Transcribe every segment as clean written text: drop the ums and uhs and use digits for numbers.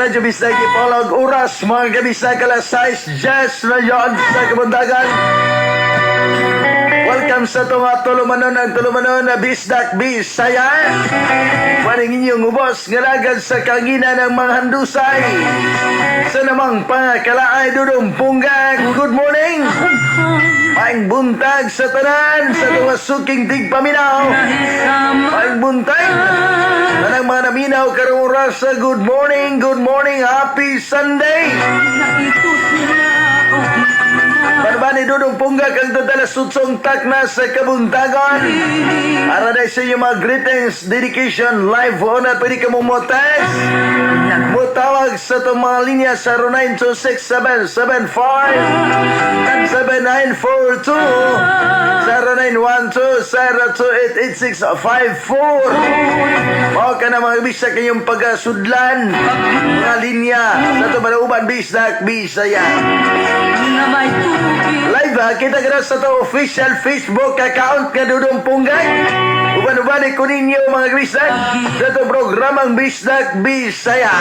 Radyo Bisay Kipolog Oras, mga kabisay kalas 6 Jazz na yon sa kabundagan. Welcome sa itong tulumanon na Bisdak Bisaya. Maring inyong ubos ngalagad sa kangina ng mga handusay. Sa namang pangakalaay dudong punggag. Good morning! Maing buntag sa tanan sa mga suking tigpaminaw. Maing buntag na mga naminaw karong oras sa good morning, happy Sunday! Barbani dudong punggag ang dodala sutsong takna sa kabuntagon. Para dahil sa iyo mga greetings, dedication, live on at pwede ka mong motext. Mutawag sa itong mga linya sa 0926-775-7942 0912-0288-654. Mao ka na mga bisa kayong pag-sudlan mga linya sa itong malauban Bisdak Bisaya. Live kita kena sa ito official Facebook account nga dudong punggay. Uban-uban ko ninyo mga bisdak sa ito programang Bisdak Bisaya.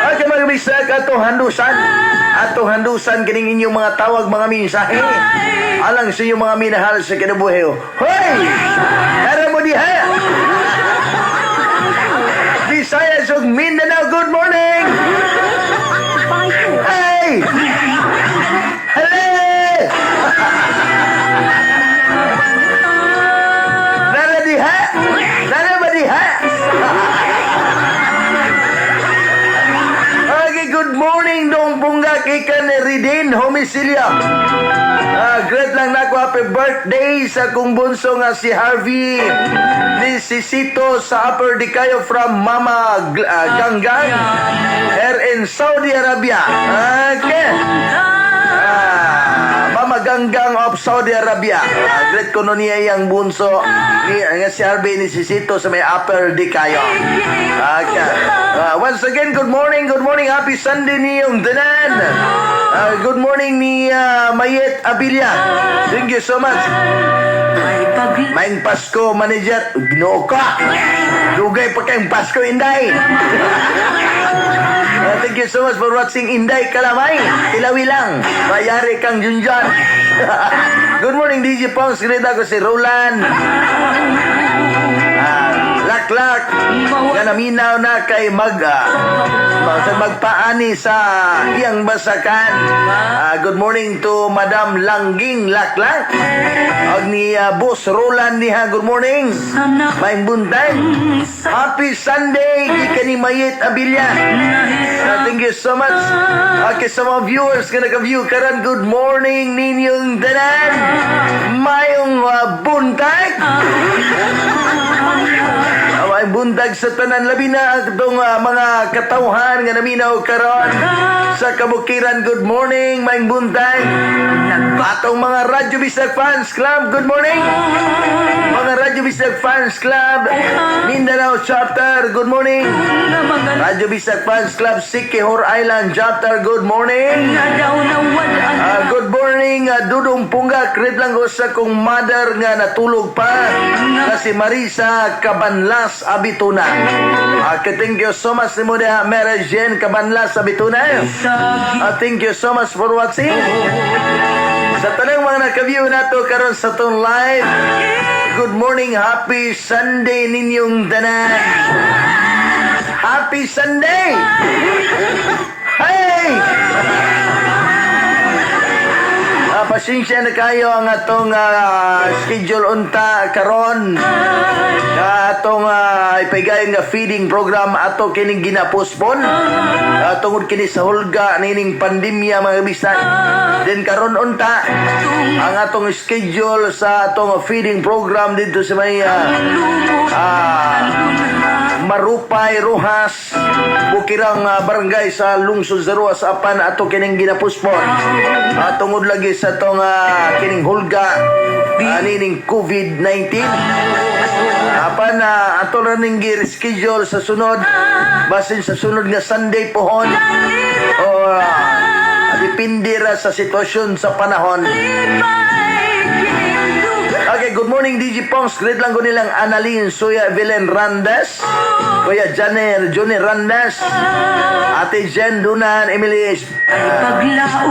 Okay mga bisdak, atong handusan kining inyong mga tawag mga mensahe alang sa inyong mga minahal sa kinabuhi. Hoy! Tara mo diha! Bisaya ug Mindanao, good morning! Hey! Hello! Nara diha? Nara ba diha? Okay, good morning dong punggak ikan Ridin Homisilya. Great lang na ako. Happy birthday sa kong bunso nga si Harvey Nisisito sa Upper Dicayo from Mama Ganggang here in Saudi Arabia. Okay. Mama Ganggang of Saudi Arabia. Great ko no niya yung bunso nga si Harvey Nisisito sa may Upper Dicayo. Okay. Once again, good morning, happy Sunday niyong tanan. Good morning ni Mayet Abilia. Thank you so much. Maing Pasko manager. Ginoo ka. Dugay pa kayong Pasko, Inday. Thank you so much for watching, Inday Kalamay. Ilawi lang. Mayari kang Junjan. Good morning, DJ Pons. Kinita ko si Roland. Laklak nga naminaw na kay magpaani sa iyang basakan. Good morning to Madam Langging Laklak og ni Boss Roland niha. Good morning, maing buntag, happy Sunday gikan ni Mayet Abilia. Thank you so much. Okay, sa mga viewers nga naka-view karon, good morning ninyong tanan, mayong buntag. Ay buntag sa tanan, labi na itong mga katawhan nga naminaw karon sa kabukiran. Good morning, maing buntag. Atong mga Radyo Bisag Fans Club, good morning. Mga Radyo Bisag Fans Club Mindanao Chapter, good morning. Radyo Bisag Fans Club Siquijor Island Chapter, good morning. Good morning, Dudong Punggak. Red lang ko sa kong mother nga natulog pa kasi Marisa Cabanlas Abituna. Thank you so much ni Muda Mary Jane Cabanlas Abituna. Thank you so much for watching. Sa tanang mga naka-view nato karon sa tong live, good morning, happy Sunday ninyong tanan. Happy Sunday! Hey! Pasensya na kayo ang atong schedule unta karon. Atong ipaygayon nga feeding program ato kining ginapospon tungod kini sa hulga nining pandemya mga bisag. Then karon unta ang atong schedule sa atong feeding program dito sa may Marupay, Rojas, Bukirang barangay sa lungsod sa Rojas apan ato kining ginapospon tungod lagi sa atong kining hulga nining COVID-19. Apan ato na ning gi-schedule sa sunod, basin sa sunod nga Sunday pohon o depende ra sa sitwasyon sa panahon. Okay, Okay, good morning DJ Pongs. Greet lang ko nilang Annalyn Suya Belen Randas, Kuya Johnny Randas, Ate Jen Dunan, Emily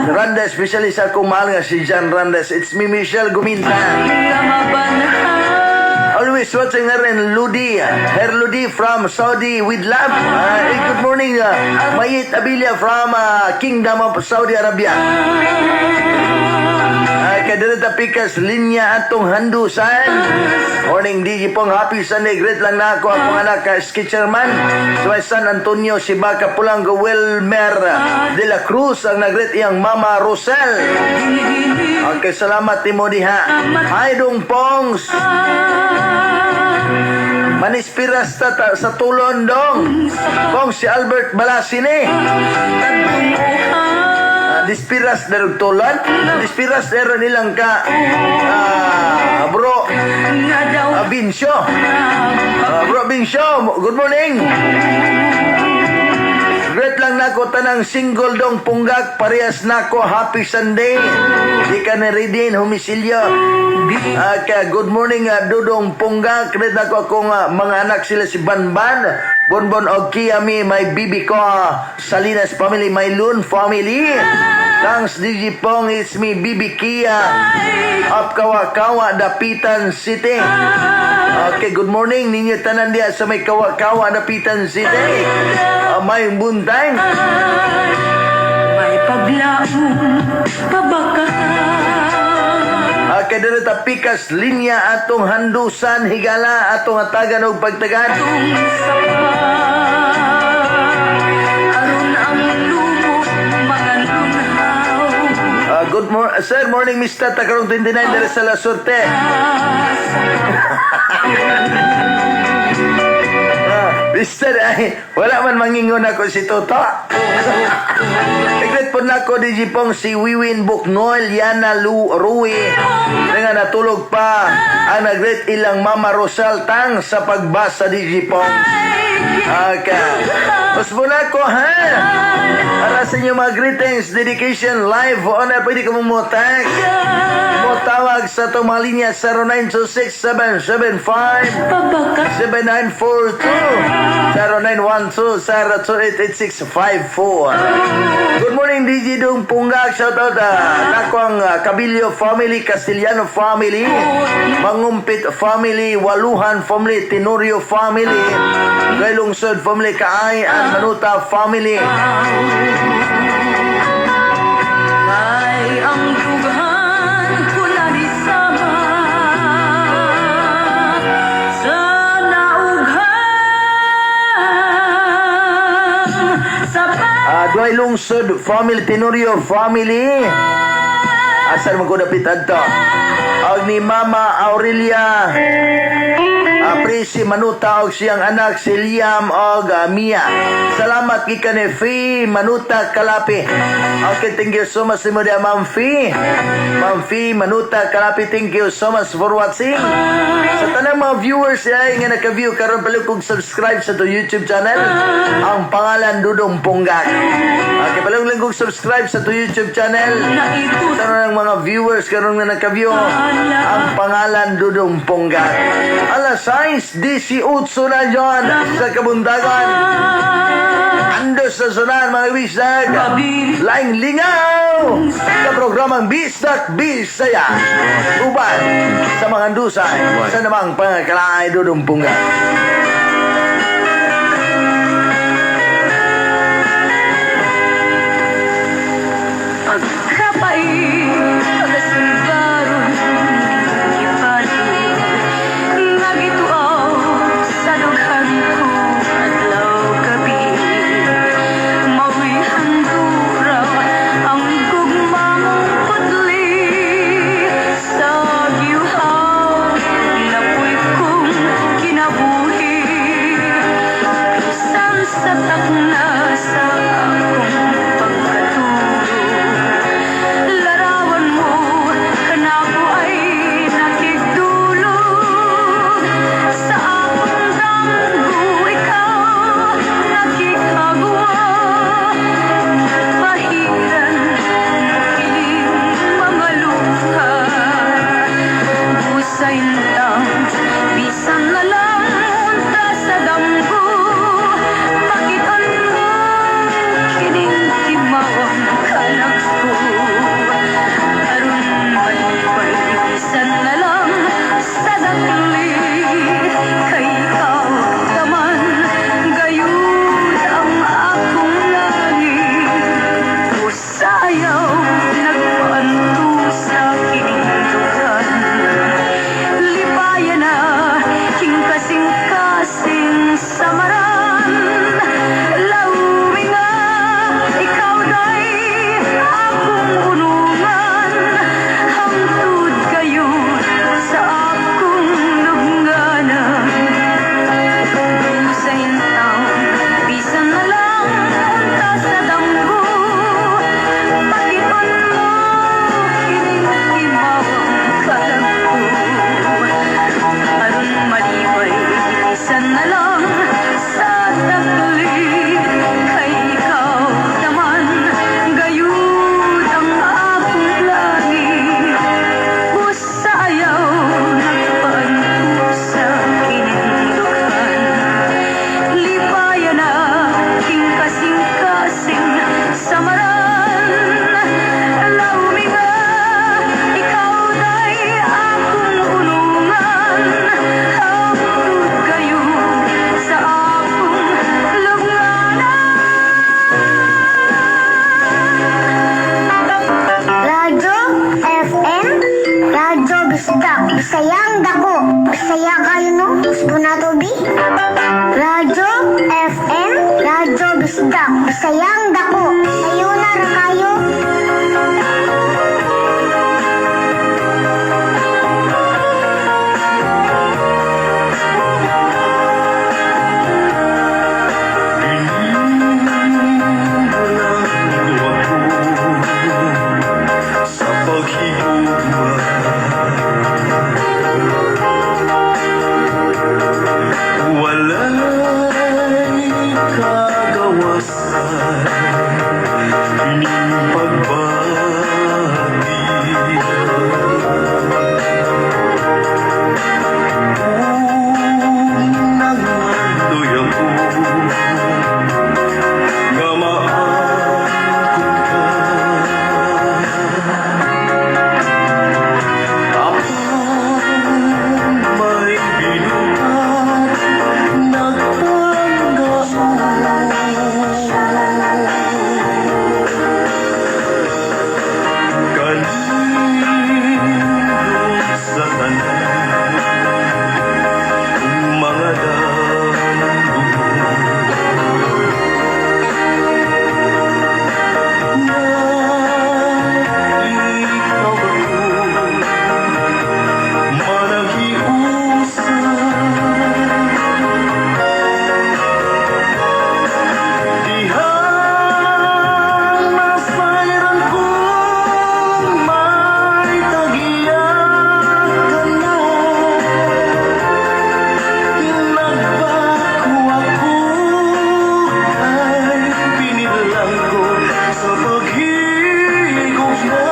Randas, especially sa akong mahal nga si Jan Randas. It's me, Michelle Guminta. Always watching her and Her Ludi from Saudi with love. Good morning, Mayit Abilia from Kingdom of Saudi Arabia. Kadalata pikas linya atong handusan. Morning DJ Pong, happy Sunday. Great lang na ako akong anak ka Skitcherman. So San Antonio, Sibaca, Pulango, Wilmer de la Cruz ang nagreet iyang Mama Rosel. Okay, salamat Timo diha. Hi Dong Pongs. Manispiras sa tulon dong. Pong si Albert Balasine. Dispiras darug tulon. Dispiras daro nilang ka bro Binsyo. Bro Binsyo, good morning. Great lang nako tanang single dong punggak parehas nako happy Sunday. Di ka na ready in humisilyo. Good morning Dudong punggak. Great nako akong mga anak sila si Banban, Bonbon og Kiami, my bibi ko Salinas family, my Loon family. Thanks DJ Pong, it's me Bibi Kia of Kawakawa, Dapitan City. Okay, good morning ninyo tanan diya sa may Kawakawa, Dapitan City. May buntay. May paglaong pabaka. Okay, dito tapikas linya atong handusan higala atong atagan og pagtagan. Good morning, sir. Morning, Mr. Takarong 29 dari sa La Sorte. Mister, wala man mangingon ako si Toto. Nagret po na ako, DJ Pong, si Wiwin Buknoy, Yana Rui. Nga natulog pa ang nagret ilang Mama Rosal Tang sa pagbasa, DJ Pong. Okay. Mas muna ko, ha? Para sa inyo mga greetings, dedication, live, on air, pwede ka mumutag. Mutawag sa itong mga linya 0926-775-7942 0912-0288654. Good morning, DJ Dong Punggak. Shout out nako ang Cabillo family, Castellano family, Mangumpit family, Waluhan family, Tenorio family, Gailungsod family, Kaay and Manuta family. Ay, ang dugan ko na disama sa naughang sa Duay Lungsod family, Tenorio family. Asal mo ko napitad to? Ang ni Mama Aurelia Presi Manuta og siyang anak si Liam og Mia. Salamat kika ni Fee Manuta Kalapi. Okay, thank you so much mo dia Ma'am Fee. Ma'am Fee Manuta Kalapi, thank you so much for watching. Sa tanang mga viewers nga naka-view karon pala kung subscribe sa to YouTube channel. Ang pangalan Dudong Punggak. Okay, pala kung subscribe sa to YouTube channel. Sa tanang mga viewers karon nga naka-view ang pangalan Dudong Punggak. Alas 18 na dyan sa kabundagan. Andos sa sunan mga bisag. Laing lingaw sa programang Bisdak Bisaya. Uban sa mga andusay sa namang pangakalaay Dudong Punggak. sa kinindugan. Lipayan na, kasing-kasing samaran. Laumi nga, ikaw day akong unungan. Hangtod kayo sa akong lubnganan. Sa intaw, bisan na lang unta sa damgo. Pag-ipan mo, kining-imawang kalagpo. Aron malibay, bisan na lang sa taglit. Kay ikaw naman, gayud ang akong langit. Busa ayaw, nagpaanto sa kinindugan. Lipayan na, king kasing-kasing samaran. Laumi nga, ikaw day akong unungan. Hangtod kayo sa akong lubnganan. Radyo FM, Radyo Bisda, Bisayang Dako, Bisaya kayo no, gusto na to bi? Radyo FM, Radyo Bisda, Bisayang Dako, kayo na ra kayo. Sa paghihugma, wala'y kagawasan, kining pagbati. Nangandoy ako, gamaan ka. Kapag may binuhat, kanindot sa tanan, mga damgo. Na ikaw ako, manahiusan. Dihang nasayran kong may tagiyan ka na. Nagbago ako ay pinilang ko sa paghigop na.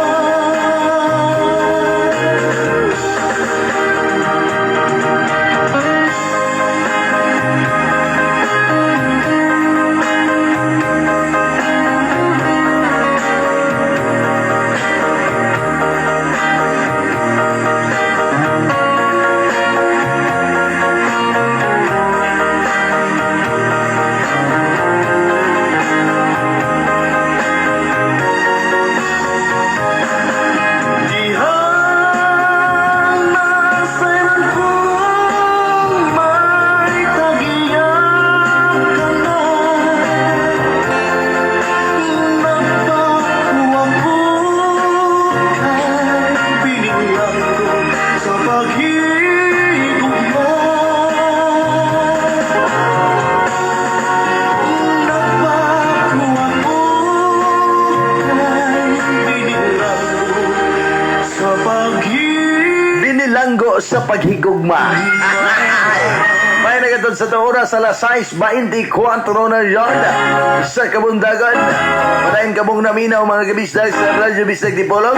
Dihang nasayran kong may tagiyan ka na. Nagbago ako ay pinilang ko sa paghigop mo. Nagbago ako ay pinilang ko sa Binilanggo sa paghigugma. May nagatod sa oras sa alas 6:24 na yon sa kabundagan. Patayin kabong naminaw mga kabisdag sa Radyo Bisdag Dipolog.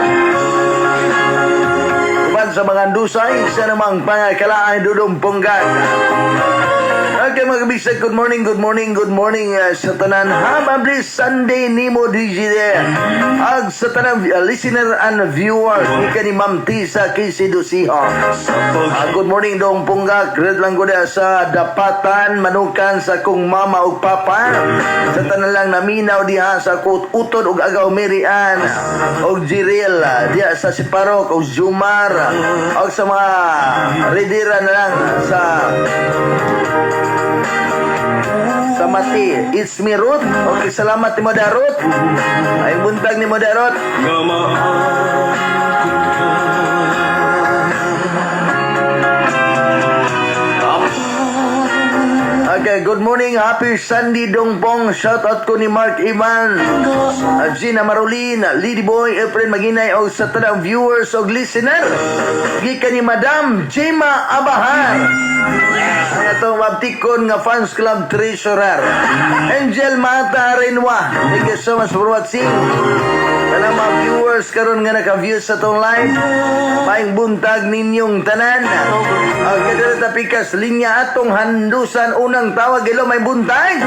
Uban sa mga andusay, sa namang pangakalaan dudong punggan. Okay mga kabisag, good morning sa tanan. Hamabli Sunday nimo DJ there. Ag sa tanan listener and viewer ika ni Ma'am Tisa Kisidusiho. Good morning dong punggak. Great lang ko sa dapatan manukan sa kong mama ug papa. Sa tanan lang naminaw diha sa utod ug agaw Mirian ug Jiril diha sa Siparok ug Jumar ug sa mga redira na lang sa Mati. It's me, Ruth. Okay, salamat ni Moda Ruth. Ay buntag ni Moda Ruth. Okay, good morning. Happy Sunday, Dongpong. Shout out ko ni Mark Ivan, Gina Marolin, Lady Boy, Efren Maginay, o sa tanang viewers o listener. Gika ni Madam Jema Abahar. Ang atong mabtikon nga fans club treasurer. Angel Mata Renwa. Thank you so much for watching. Kanang mga viewers karon nga naka-view sa itong live. Maing buntag ninyong tanan. Okay, dito tapikas. Linya atong handusan unang tawag. Hello, may buntag?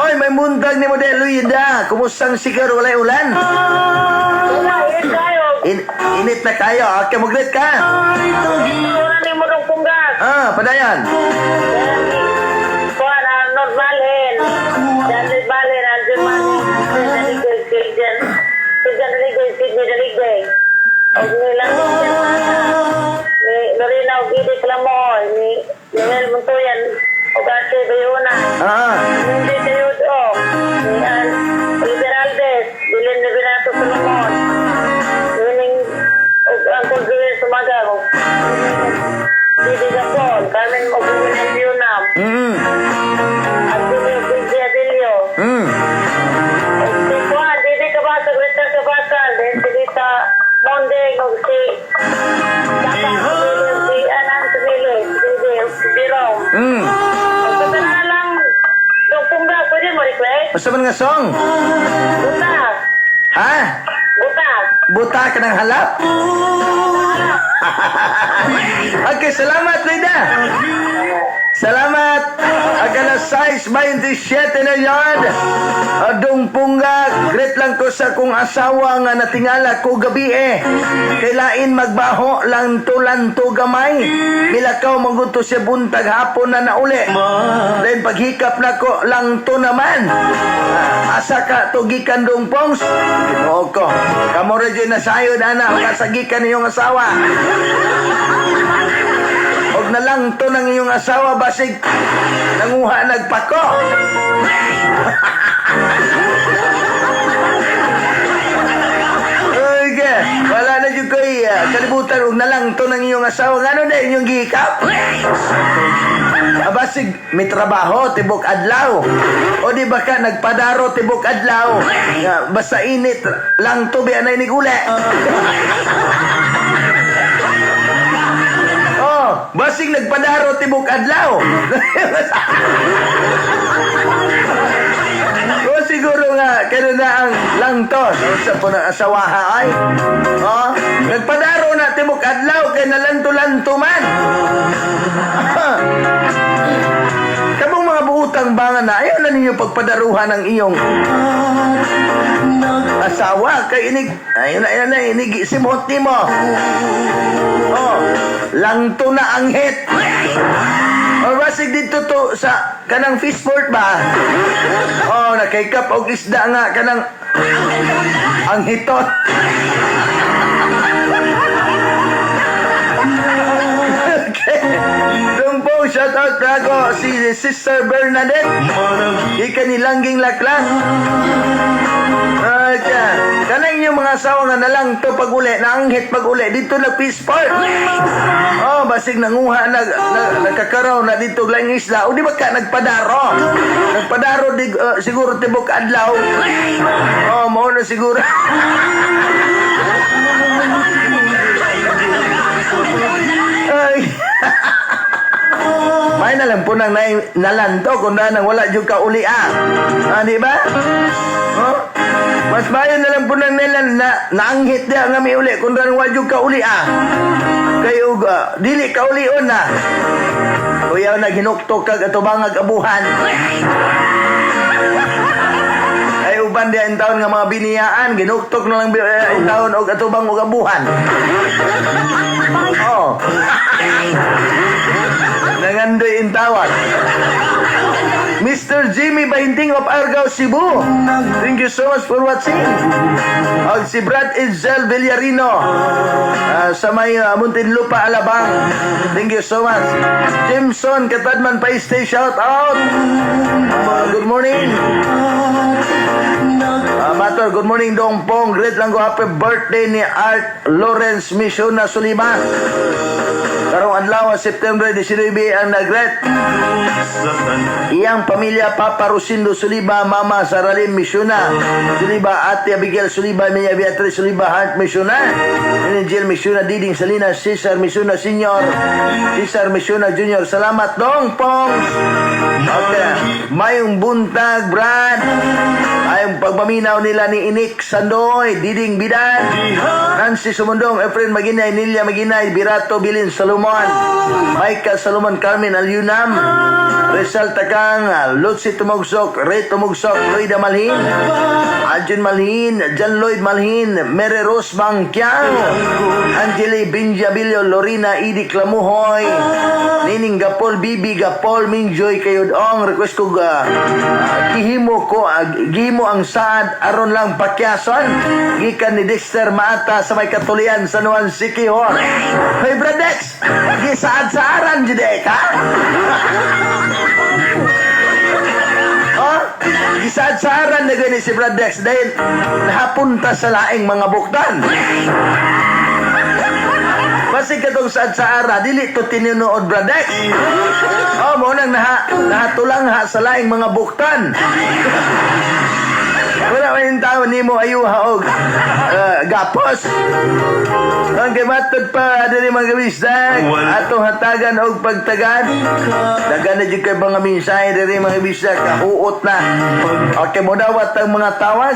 Oy, may buntag ni Model Luida. Kumusang sigar walay ulan? Init na kayo. Okay, mag-greet ka. Padayan. Basta man nga song? Butas. Ha? Butas. Buta ka ng halap? Okay, salamat, Rida. Salamat. Agala size 27 na yard. Adong punggak. Great lang ko sa kong asawa nga natingala ko gabi Kailain magbaho lang tulanto gamay. Milakaw magunto siya buntag hapon na nauli. Then paghikap na ko lang to naman. Asa ka tugikan dong pongs? Ginoo ko. Kamo rin na sayo na kasagikan niyong asawa. Og na lang to ng iyong asawa basig nanguha nagpako. Okay, wala na dyan ko kalibutan og na lang to ng iyong asawa. Ngano na inyong gihikap? Basig may trabaho tibok adlaw. O di ba ka nagpadaro tibok adlaw? Basta init lang to biya na iniguli. Basing nagpadaro tibok adlaw. O siguro nga kano na ang langtos sa po ng asawaha ay. Nagpadaro na tibok adlaw kay nalanto-lanto man. Kamong mga buutang bangan na ayaw na ninyo pagpadaruhan ng iyong asawa kay inig ayun na inig simot mo. Langto na ang hit. O basig dito to sa kanang fishport ba? Nakaikap og isda nga kanang ang hitot. Okay. Dumpo, shout out Prago si Sister Bernadette. Ika ni Langging Laklang. Kanang yung mga asawa nga nalang to pag-uli, naanghit pag-uli, dito nag-fishport. Basig nanguha, nagkakaraw na dito lang isla. O di ba ka nagpadaro? Nagpadaro, siguro tibok adlaw. Mauna siguro. Ay. May nalang po nang nalanto kung na nang wala yung kauli di ba? Mas bayan na lang po nang naanghit niya nga may uli kung na nang wala yung kauli kayo dili kaulion na. Kuya naghinuktok kag atubangag abuhan. Ay uban di ang taon nga mga biniyaan, ginuktok na lang ang taon og atubang og abuhan. Oh. Nangandoy in tawad. Mr. Jimmy Bahinting of Argao, Cebu. Thank you so much for watching. Og si Brad Isel Villarino sa may Muntinlupa, Alabang. Thank you so much. Jimson Katadman Paiste, shout out. Good morning. Mator, good morning Dong Pong. Great lang ko happy birthday ni Art Lawrence Misiona Suliba. Karong adlaw September 19 ang nagret. Iyang pamilya Papa Rosindo Suliba, Mama Saralim Misiona Suliba, Ate Abigail Suliba, Mia Beatriz Suliba, Hart Misiona, Jill Misiona, Diding Salinas, Cesar Misiona Senior, Cesar Misiona Junior. Salamat Dong Pong. Okay. Mayong buntag Brad. Ayong pagpaminaw nila ni Inik Sandoy, Diding Bidan, Nancy Sumundong, Efren Maginay, Nilia Maginay, Birato Bilin Salomon, Michael Salomon, Carmen Alyunam, Rizal Takang, Lutsi Tumugsok, Ray Tumugsok, Lloyda Malhin, Arjun Malhin, John Lloyd Malhin, Mary Rose Bangkiang, Angeli Binjabilio, Lorena Idi Klamuhoy, Nining Gapol, Bibi Gapol, Minjoy Kayodong. Request ko gihimo ang saad aron lang pakyason gikan ni Dexter Maata sa may Katulian sa Nuan Sikihor. Hey Bradex, gisaad-saaran jud ka? Oh, gisaad-saaran na gani si Bradex dahil nahapunta sa laing mga buktan. Basig katong saad-saara, dili to tinunood Bradex. Oh, mo nang nahatulang ha sa laing mga buktan. Wala man yung tao ni mo ayuha og gapos. Ang gamatod pa dali mga kabisag atong hatagan og pagtagad. Dagan na jud kay mga mensahe diri mga kabisag kahuot na. Okay mo dawat ang mga tawag.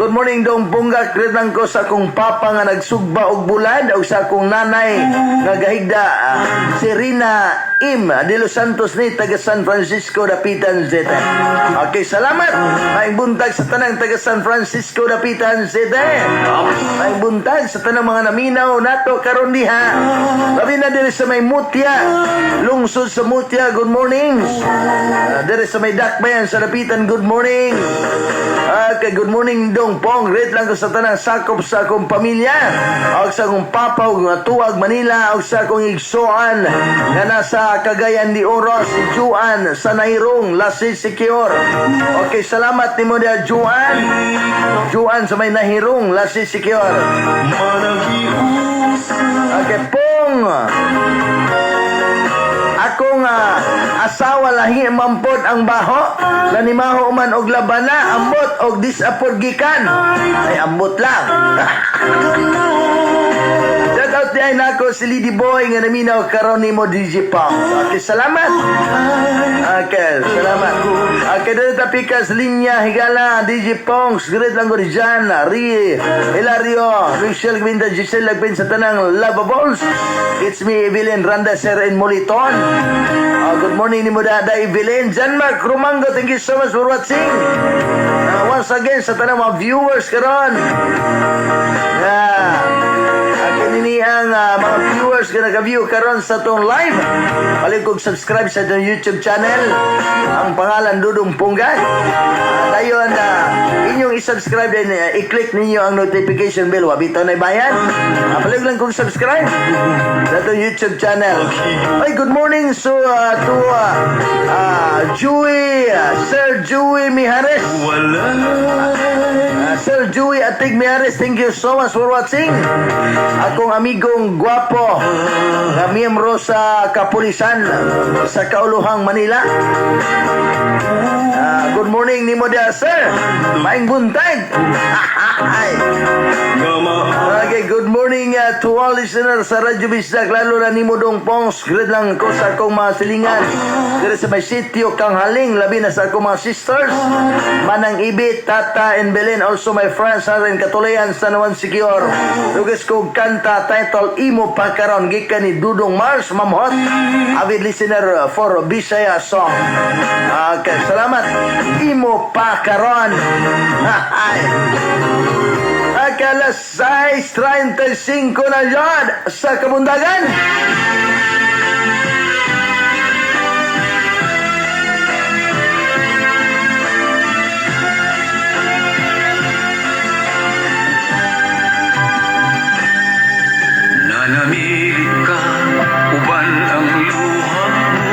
Good morning Dong Punga, kretang ko sa akong papa nga nagsugba og bulad og sa akong nanay nga gahigda si Rina Im de Los Santos ni taga San Francisco Dapitan City. Okay, salamat. May buntag sa tanang taga San Francisco Dapitan City. May buntag sa tanang mga naminaw nato karon diha. Labi na diri sa may Mutya, lungsod sa Mutya. Good morning. Diri sa may Dakbayan sa Dapitan. Good morning. Okay, good morning Dong Pong. Great lang ko sa tanang sakop sa akong pamilya. Og sa akong papa og Tuwag Manila og sa akong igsoan nga nasa Cagayan de Oro, si Juan sa Nairong, Lasig Sikior. Okay, salamat ni mo dia Juan. Juan sa may Nahirong, Lasig Sikior. Okay, Pong. Akong asawa lahi mampod ang baho, lanimaho man og labana, ambot og disapod gikan. Ay ambot lang. Shoutout niya nako si Lady Boy nga naminaw karon nimo DJ Pong. Okay, salamat. Okay, salamat. Okay, dito tapikas linya higala DJ Pong. Great lang ko diyan. Hilario, Michelle Gwinda, Giselle Lagbin sa tanang Lavables. It's me Evelyn Randa Sir in Moliton. Good morning ni mo dada Evelyn. Janmark Rumango, thank you so much for watching. Once again sa tanang mga viewers karon. Nini ang mga viewers nga nag-view karon sa tong live. Balik kog subscribe sa tong YouTube channel. Ang pangalan Dudong Punggay. Dayon inyong i-subscribe din i-click ninyo ang notification bell. Wabito na bayan. Balik lang kog subscribe sa tong YouTube channel. Ay, good morning to Joey, Sir Joey Mijares. Sir Joey Atig Mijares, thank you so much for watching. Akong amigong gwapo na miyembro sa kapulisan sa Kauluhang Manila. Good morning ni mo dia, sir. Maing buntag. Okay, good morning morning to all listeners sa Radyo Bisdak, lalo na ni Mudong Pongs. Grad lang ko sa akong mga silingan. Dito sa may sitio Kang Haling, labi na sa akong mga sisters. Manang Ibit, Tata, and Belen. Also my friends na rin Katulayan, San Juan Sikior. Lugas ko kanta title Imo Pa Karon, gikan ni Dudong Mars, Mamhot. Avid listener for Bisaya song. Okay, salamat. Imo Pa Karon. Ay. Alas 6:35 na yan sa Kabundagan. Nanamilit ka, uban ang luha mo,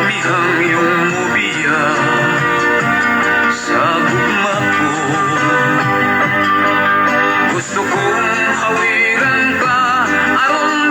bihang iyong mubiya sa gugma ko. Gusto kong hawiran ka, aron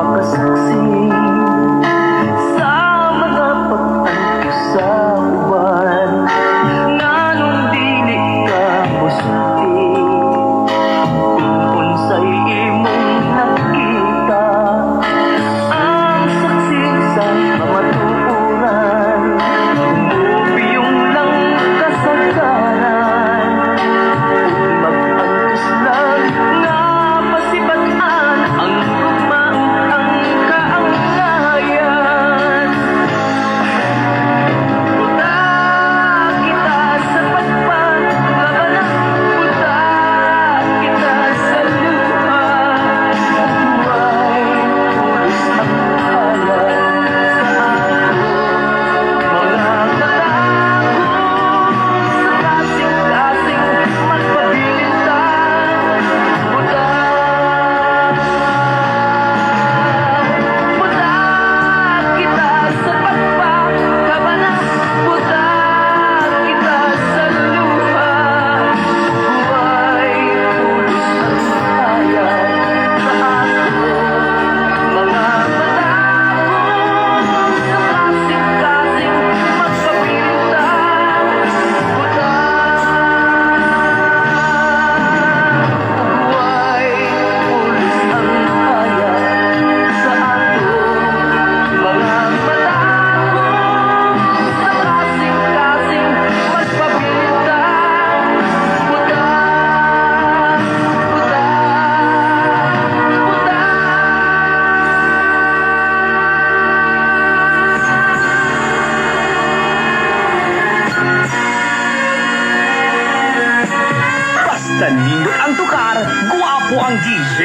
makasaksi sa mga pag-antyo sa uban nga nung dili ka musulti kung unsay imong nakita ang saksi sa mamatuuran bubiyong lang kasagaran mag-antos lang nga masibatan ang gugmaang ang kaanglayan. Puta kita sa pagpaglabanan, puta kita sa luha. Buhay pulis ang kahalan sa ako, mga katakot sa kasing-kasing magpabilintang. Puta kita sa pagpaglabanan, puta kita sa luha. Buhay pulis ang kahalan sa ako, mga katakot sa kasing-kasing magpabilintang. Puta buhay pulis ang kahalan sa ako, mga katakot sa kasing-kasing magpabilintang. Puta Basta nindot ang tukar, guwapo ang DJ.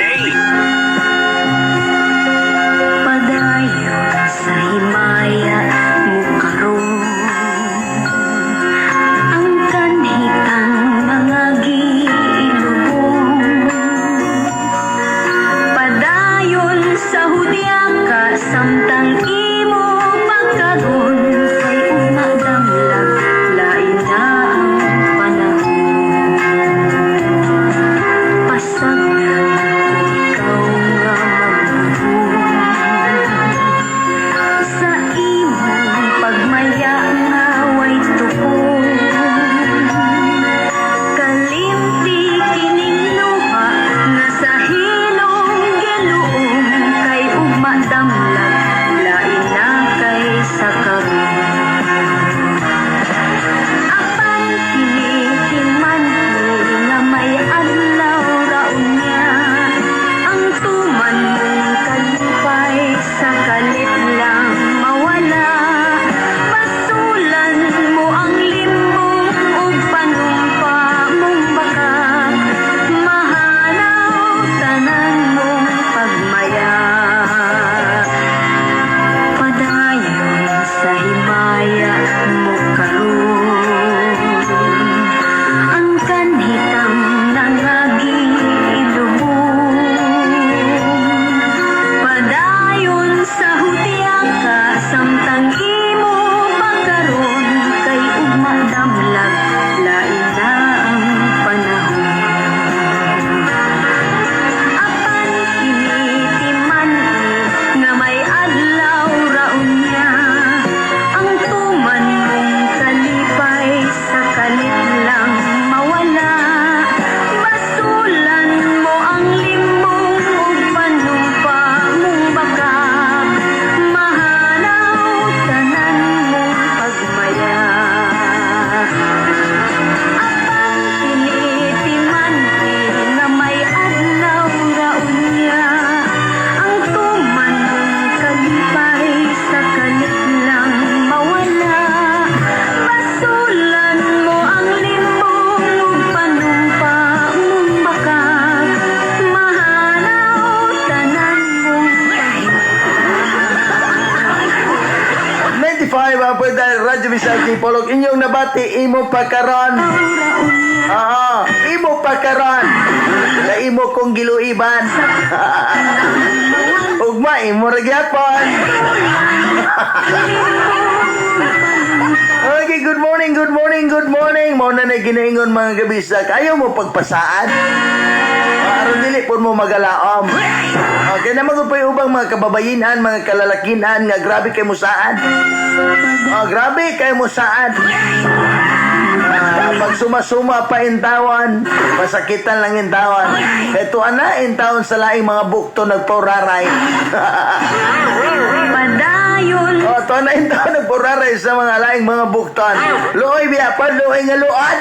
Padayon sa himaya mo karon ang kanhitang mga giilubong. Padayon sa hudyaka samtang imo pagkagon kay umadamlag lain na ang panahon. Pasagdan ikaw nga magbubuhay sa imong pagmaya nga way tupon. Kalimti kining luha nga sa hilong giluom kay umadamlag lain na kay sa karon. Apan kini timanhi nga may adlaw raunya ang tuman mong kalipay sa kalit lang mawala. Pasulan mo ang limbong ug panumpa mong baka mahanaw tanan mong pagmaya. Padayon sa himaya mo karon ang kanhitang nangagiilubong. Padayon sa hudyaka samtang imo pagkaron kay umadamlag lain na ang panahon. Apan kini timanhi nga may adlaw raunya ang tuman mong kalipay sa kalit lang mawala. Basulan mo ang limbong ug panumpa mong baka mahanaw tanan mong pagmaya. Apan kini timanhi nga may adlaw raunya ang tuman mong kalipay sa kalit lang mawala. Basulan mo ang limbong ug panumpa mong baka mahanaw tanan mong pagmaya. 95 ang pwede Radyo Bisaya Polog inyong nabati imo pagkaron. Imo pagkaron. Na imo kong giluiban. Ugma imo ra gyapon. Okay, good morning, good morning, good morning. Mao na ginaingon mga gabisag. Ayaw mo pagpasaan? aron dili po mo magalaom. Okay na magud pa yung ubang mga kababayinan, mga kalalakinan nga grabe kay mo saan. Grabe kay mo saan. Pag suma-suma pa intawan, masakitan lang intawan. Ito ana intawan sa laing mga bukto nagpauraray. Padayon Ito na intawan nagpauraray sa mga laing mga bukton. Luoy biya pa, luoy nga luan.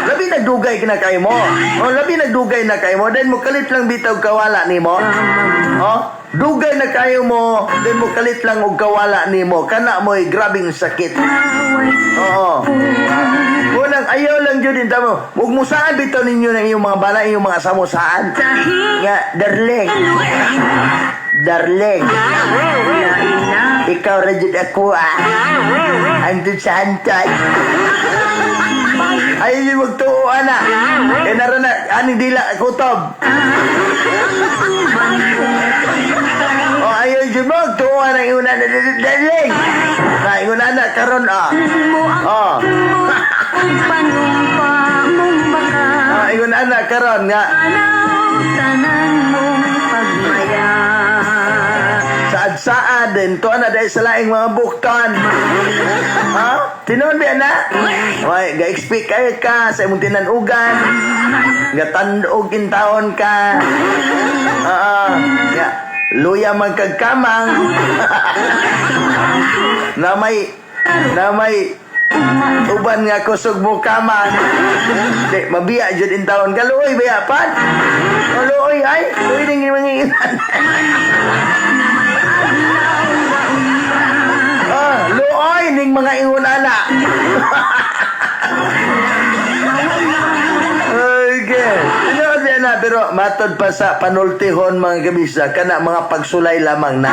Labi nagdugay na kayo mo. Labi nagdugay na kayo mo. Then mo kalit lang bitaw kawala ni mo. Dugay na kayo mo. Then mo kalit lang og kawala ni mo. Kana mo'y grabing sakit. Oo. Unang ayaw lang dyan din tamo. Huwag mo saan bitaw ninyo ng iyong mga bala, iyong mga samusaan. Nga, darling. Darling. Ikaw rajud ako Andun sa hantay. Ayaw yung magtuuan na. Kaya naroon na, aning dila, kutob. Ayaw yung magtuuan na yung una na daling. Yung una na, karon panumpa mong baka yung una na, karon nga. tanan mong pagmaya. Saad-saad din, to na dahil sa laing mga bukton. Tinuon ba na? Ga-expect kayo ka sa imong tinanugan. Gatandog intaon ka. Luya magkagkamang. na may uban nga kusog mo kamang. Di, mabiya dyan intaon ka. Luoy, bayapan. Luoy, ay. Luoy ning manginginan. Luoy ning mga ingunana. Okay. Tinood yan na, pero matod pa sa panultihon mga kabisa, kana mga pagsulay lamang na.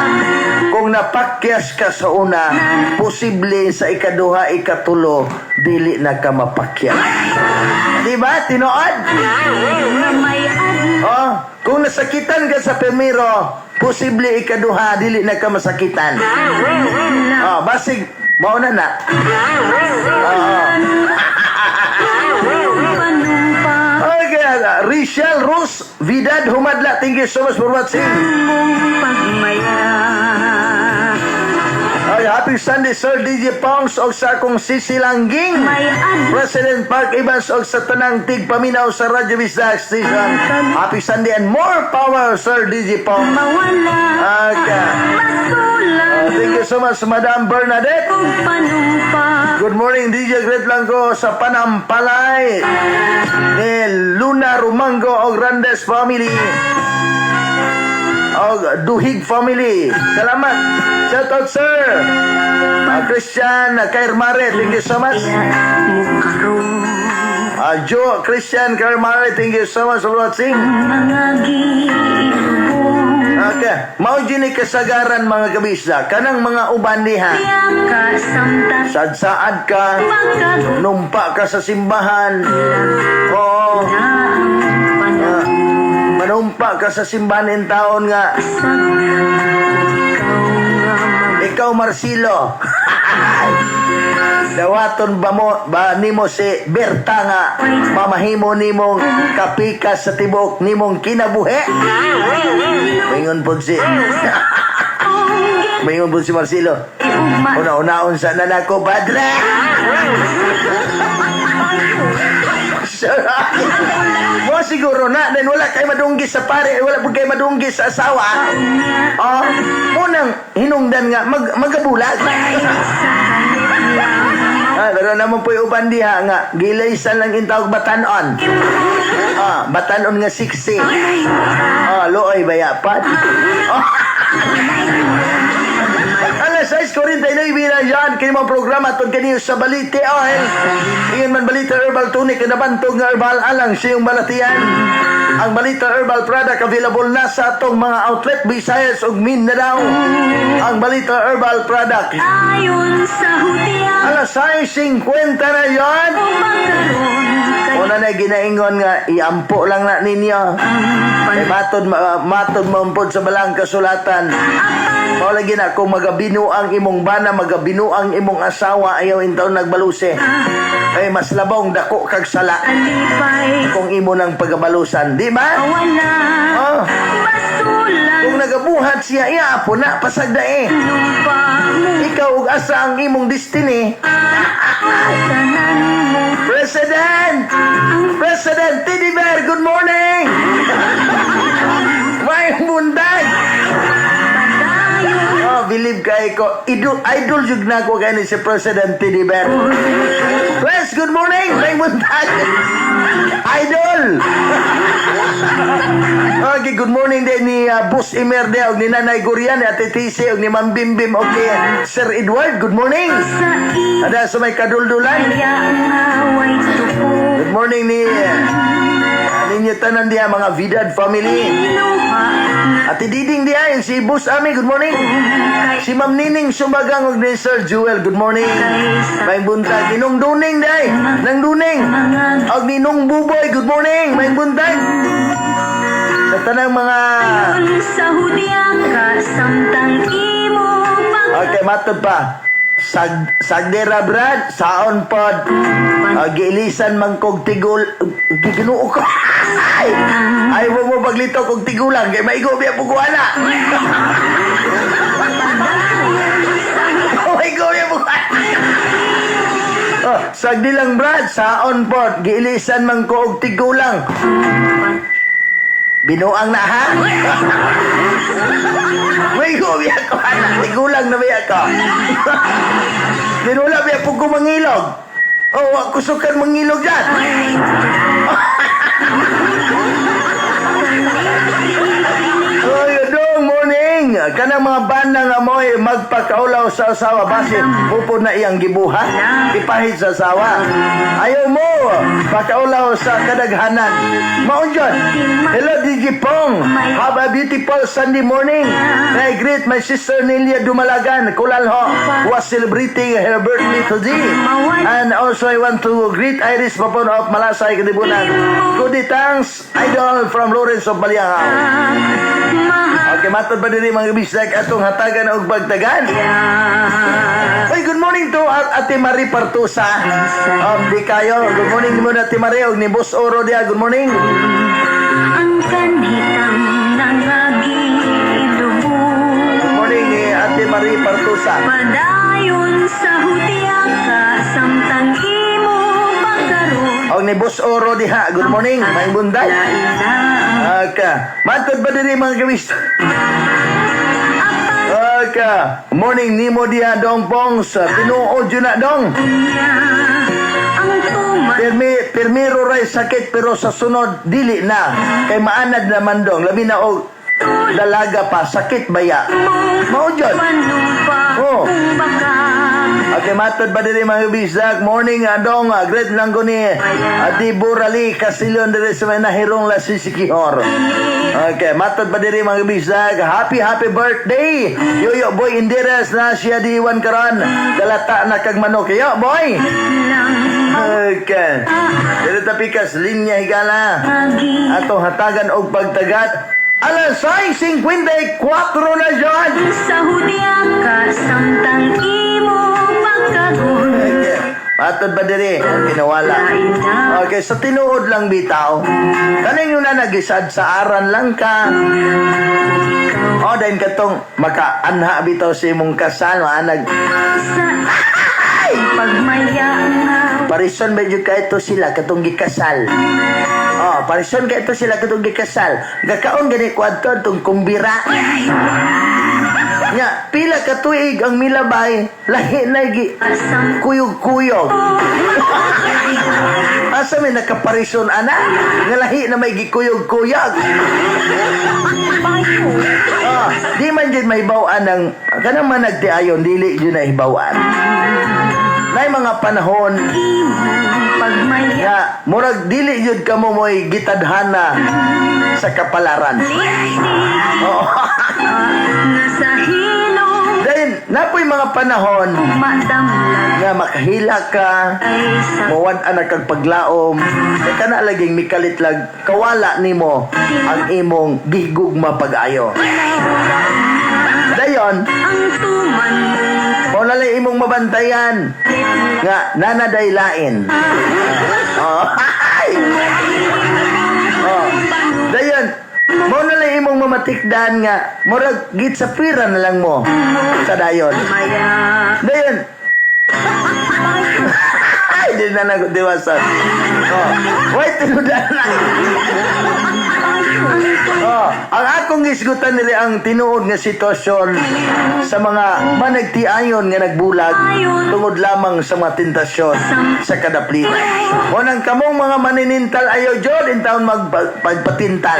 Kung napakyas ka sa una, posible sa ikaduha, ikatulo, dili na ka mapakyas. Diba? Tinood? Kung nasakitan ka sa primero, posible ikaduha, dili na ka masakitan. Basig, mauna na. Okay, Rachel Rose Vidad Humadla, thank you so much for watching. Happy Sunday, Sir DJ Pongs og sa akong sisilangging President Park Evans og sa tanang tig paminaw sa Radio Vista Station. Happy Sunday and more power, Sir DJ Pongs. Okay. Thank you so much, Madam Bernadette. Good morning, DJ Great lang ko sa Panampalay ni Luna Rumango og Randes family og Duhig family. Salamat. Shout out, sir. Christian Kairmare, thank you so much. Joe Christian Kairmare, thank you so much for watching. Okay. Mao gini kasagaran mga kabisa. Kanang mga uban diha. Sad-saad ka. Numpa ka sa simbahan. Oo. Manumpa ka sa simbahan ng taon nga. Ikaw Marcelo. Dawaton ba nimo si Berta nga mamahimo nimong kapika sa tibok nimong kinabuhi? Mingon po si Marcelo. Una-unaon sa nanako, padre. Mo siguro na then wala kay madunggi sa pare, wala pud kay madunggi sa asawa. Munang hinungdan nga magabulag. Pero naman po yung uban diha nga gilaysan lang intawag batanon. Batanon nga 60. Looy bayapat. Alas 6:49 na yan kini mga programa tungkol kaniyo sa Balite Oil. Iyon man Balite Herbal Tonic na bantog nga herbal alang siyong balatian. Ang Balite Herbal product available na sa atong mga outlet Visayas ug Mindanao. Ang Balite Herbal product. Ayon sa hutian Alas 6:50 na yan. na na ginaingon nga iampo lang na ninyo. Kay matod mampod sa balang kasulatan. Mao lagi na kung magabinuang imong bana, magabinuang imong asawa, ayaw intaw nagbaluse. Ay mas labong dako kag sala Alipay kung imo nang pagabalusan, di ba? Wala Oh. Basulan Kung nagabuhat siya, iapo na pasagda eh. Lupa mo Ikaw ug asa ang imong destiny. Tanan mo President Teddy Bear, good morning. May bundag. Oh, believe kay ko. Idol jud na ko kani si President Teddy Bear. Pres, good morning. May bundag. Idol. Okay, good morning din ni Boss Imer de og ni Nanay Gurian, ni Ate Tisi og ni Ma'am Bimbim og ni Sir Edward. Good morning. Sa iyo Ada sa may kaduldulan. Kaya ang away tupo Good morning ni ninyo tanan diha mga Vidad family. Inuha na Ate Diding diha, yung si Boss Ami, good morning. kay Si Ma'am Nining Sumagang og ni Sir Jewel, good morning. May buntag, Ninong Duning diha, Nang Duning. Og Ninong Buboy, good morning. May buntag. Sa tanang mga... Sa hudya ka Samtang imo Okay, matod pa. Sagdera Brad, saon pod. Giilisan man kog tigul. Giginuo ko. Ay, mo paglito kog tigulang. Kaya maigo biya puguana. Maigo biya puguana. Oh, sagdilang Brad, saon pod. Giilisan man ko og tigulang. Binuang na ha? Maigo biya ko. Tigulang na biya ko. Dinula biya po ko mangilog. Oh, ako sukan mangilog dyan. Oy, dong morning. Kanang mga banda nga mo magpakaulaw sa asawa base upod na iyang gibuhat. Ipahid sa asawa. Ayaw mo pakaulaw sa kadaghanan. Maon dyan. Hello, DJ Pong. Have a beautiful Sunday morning. I greet my sister Nelia Dumalagan, Kulalho, who was celebrating her birthday today. And also I want to greet Iris Papon of Malasay, Kadibunan. Good thanks, idol from Lawrence of Baliangaw. Okay, matod pa din mga bisag atong hatagan og bagtagan. Hey, good morning to Ate Marie Partusa. Di kayo. Good morning mo na Ate Marie og ni Boss Oro dia. Good morning. Ang kanitang nangagilubo Good morning ni Ate Marie Partusa. Padayon sa hudya ka Samtang imo pagkaroon Og ni Boss Oro diha. Good morning. May bunday. Matod pa din mga kabis. Morning nimo dia dong pong sa tinuod yun na dong. Pirmiro ray sakit pero sa sunod dili na. Kay maanad naman dong. Labi na og dalaga pa. Sakit baya. Mao dyan. Oh. Okay, matod ba din mga bisag? Morning, adong, great lang ko ni Ati Burali, Casilon, dire sa may nahirong la sisikihor. Okay, matod ba din mga bisag? Happy birthday! Yoyo, boy, Indiras na siya diwan karon. Galata na kag manok. Yo, boy! Okay. Dito tapikas, linya higala. Ato hatagan og pagtagat. Alas 6:54 na dyan! Sa hudya ka Samtang imo pagkaroon Matod ba diri? Pinawala. Okay, sa tinuod lang bitaw. Kaning yun na nagisad sa aran lang ka. O, dahil katong makaanha bitaw sa imong kasal, maanag. Sa pagmaya nga Parison ba yun ka ito sila, katong gikasal. Oh, parison ka ito sila, katong gikasal. Gakaon gani kwadto, itong kumbira. Nya, pila ka tuig ang milabay, lahi na kuyog-kuyog. Asa may nakaparison ana? Nga lahi na may gikuyog-kuyog. Di man dyan may bawaan ng kanang managtiayon, dili dyan na ibawaan. Nay mga panahon pagmaya nga murag dili jud kamo moy gitadhana sa kapalaran. nasa hilong Then, napoy mga panahon Madamlag nga makahila ka, ay sa mawad anak kag paglaom, kay kana laging mikalitlag kawala nimo ang imong gihigugma pag-ayo. Dayon, ang tuman mo na lang imong mabantayan nga nanaday lain. Oh. Oh. Dayon, mo na lang imong mamatikdan nga murag git sa pira na lang mo sa dayon. maya Dayon. Ay, di na nagdiwasan. Oh. Wait, tinudan na. Oh, ang akong isgutan nila ang tinuod nga sitwasyon sa mga managtiayon nga nagbulag tungod lamang sa mga tentasyon sa kadaplitan. O nang kamong mga maninintal ayaw jod in taon magpagpatintal.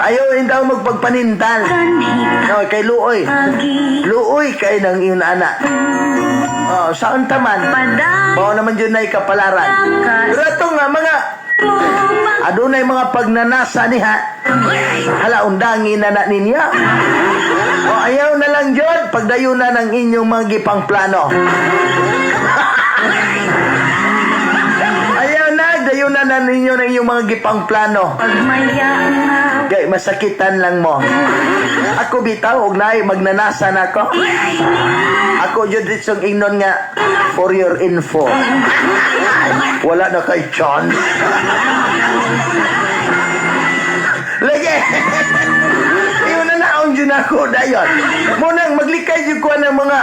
Ayaw in taon magpagpanintal. No, kay luoy. Luoy kay nang iyong anak. Oh, saan taman? Bao naman yun na ikapalaran. Pero ito nga mga adunay mga pagnanasa niha. Hala, undangin na ninyo. O ayaw na lang dyan, pagdayunan ng inyong mga gipang plano. Ayaw na, dayunan na ninyo ng inyong mga gipang plano. Pagmaya na Kay masakitan lang mo. Ako bitaw, og naay magnanasa na ako. Ako dyan ditsong ingnon nga, for your info. Wala na kay chance. Lagi! Iyon na naon dyan ako, dayon. Munang maglikay dyan ko ng mga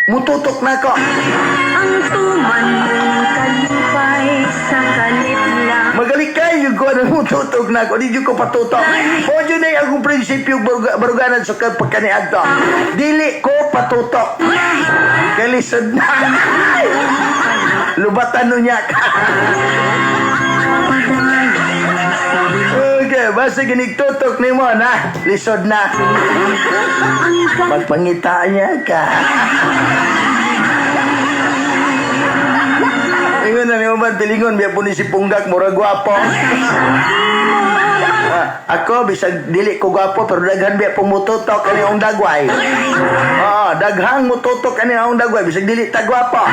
mututok na ko. ang tuman kalipay sa kalit lang Magalikay yung ko ng mututok na ko. Di dyan ko patutok. O dyan na akong prinsipyo baruganan sa pagkaniag to. Dili ko patutok. Kalisod na. Lubatan nun niya ka. Okay, basta ginigtutok ni mo na. Lisod na. Magpangita niya ka. Ingon na ni Uban Tilingon, biya po ni si Punggak, mura gwapo. Ako, bisag dili ko gwapo, pero daghan biya pumututok kani ang dagway. Daghang mututok kani ang dagway, bisag dili ta gwapo.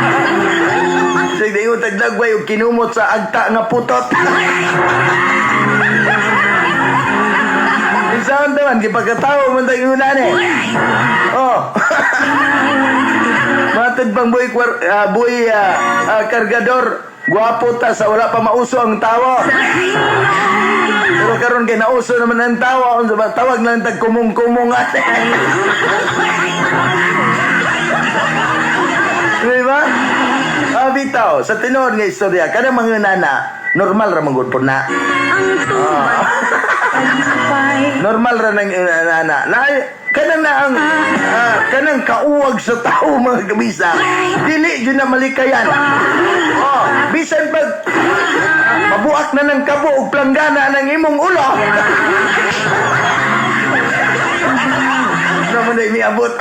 Bisag di yung tagdagway, yung kinumot sa agta nga putot. Isaan naman, kipagkatawa mo tayo unan eh. Matad pang buhay kargador. Gwapo ta sa wala pa mauso ang tawa. Pero karon kay nauso naman ang tawa. Tawag lang tag kumong-kumong ate. Diba? Bitaw, sa tinuod nga istorya, kada mga nana, normal ra manggod po na. ang tuman kalipay Normal ra nang nana. Kanang na ang kanang kauwag sa tao mga kabisa. Dili yun na malikayan. Bisan pag mabuak na ng kabo ug planggana ng imong ulo. Naman ay miabot.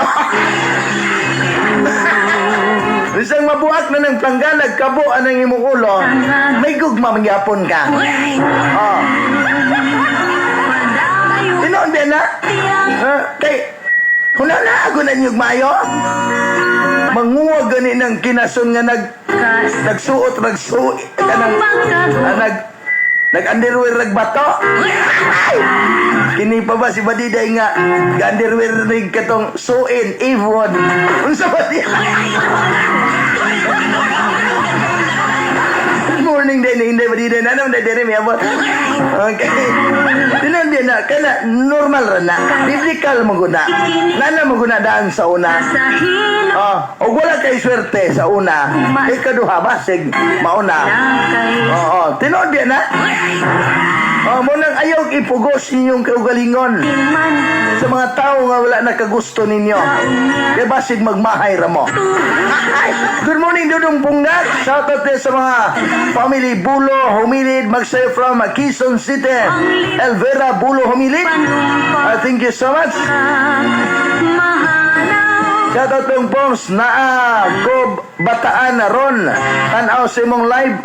Bisan mabuak na ng planggana kabo anang imong ulo, may gugma magyapon ka. Tinoon din na? Kay, huna na ako na niyog mayo. Manguwag gani ng kinason nga nagsuot, nag-underwear nagbato. Kini pa ba si Badiday nga ga-underwear rig katong suin, Ivon. Unsa ba di? Morning day na hindi Badiday. Nanam na diri mi abot. Okay. Tinan din na, kana normal ra na. Biblical mo guna. Nana mo guna daan sa una. sa hilong O wala kay swerte sa una. Ikaduha, basig, mauna. kay Tinuod din na. Munang ayaw ipugos ninyong kaugalingon man sa mga tao nga wala nakagusto ninyo. Kaya basig magmahay ra mo. Good morning, Dudong Punggak. Shout out sa mga family Bulo Humilid, Magsayo from Quezon City. Elvera Bulo Humilid. Thank you so much. mahalaw Shout out yung Poms na ko bataan na ron. Tanaw sa imong live.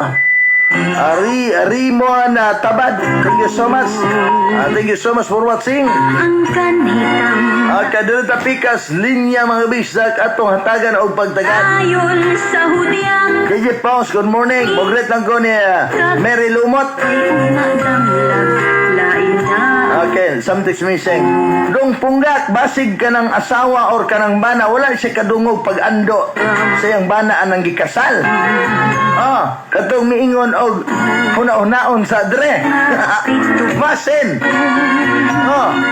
Rimon Tabad. Thank you so much. Thank you so much for watching. Ang kanhitang Kadto ta pikas linya mga bisag atong hatagan og pagtagad. ayon sa hudyang DJ Paus, good morning. Pogret lang ko ni Mary Lumot. ay umadamlag lain na Okay, something's missing. Dong punggak, basig ka ng asawa or ka ng bana, wala siya kadungog pag-ando sa iyang bana anang gikasal. Katong miingon og huna-hunaon sa dre. Masin.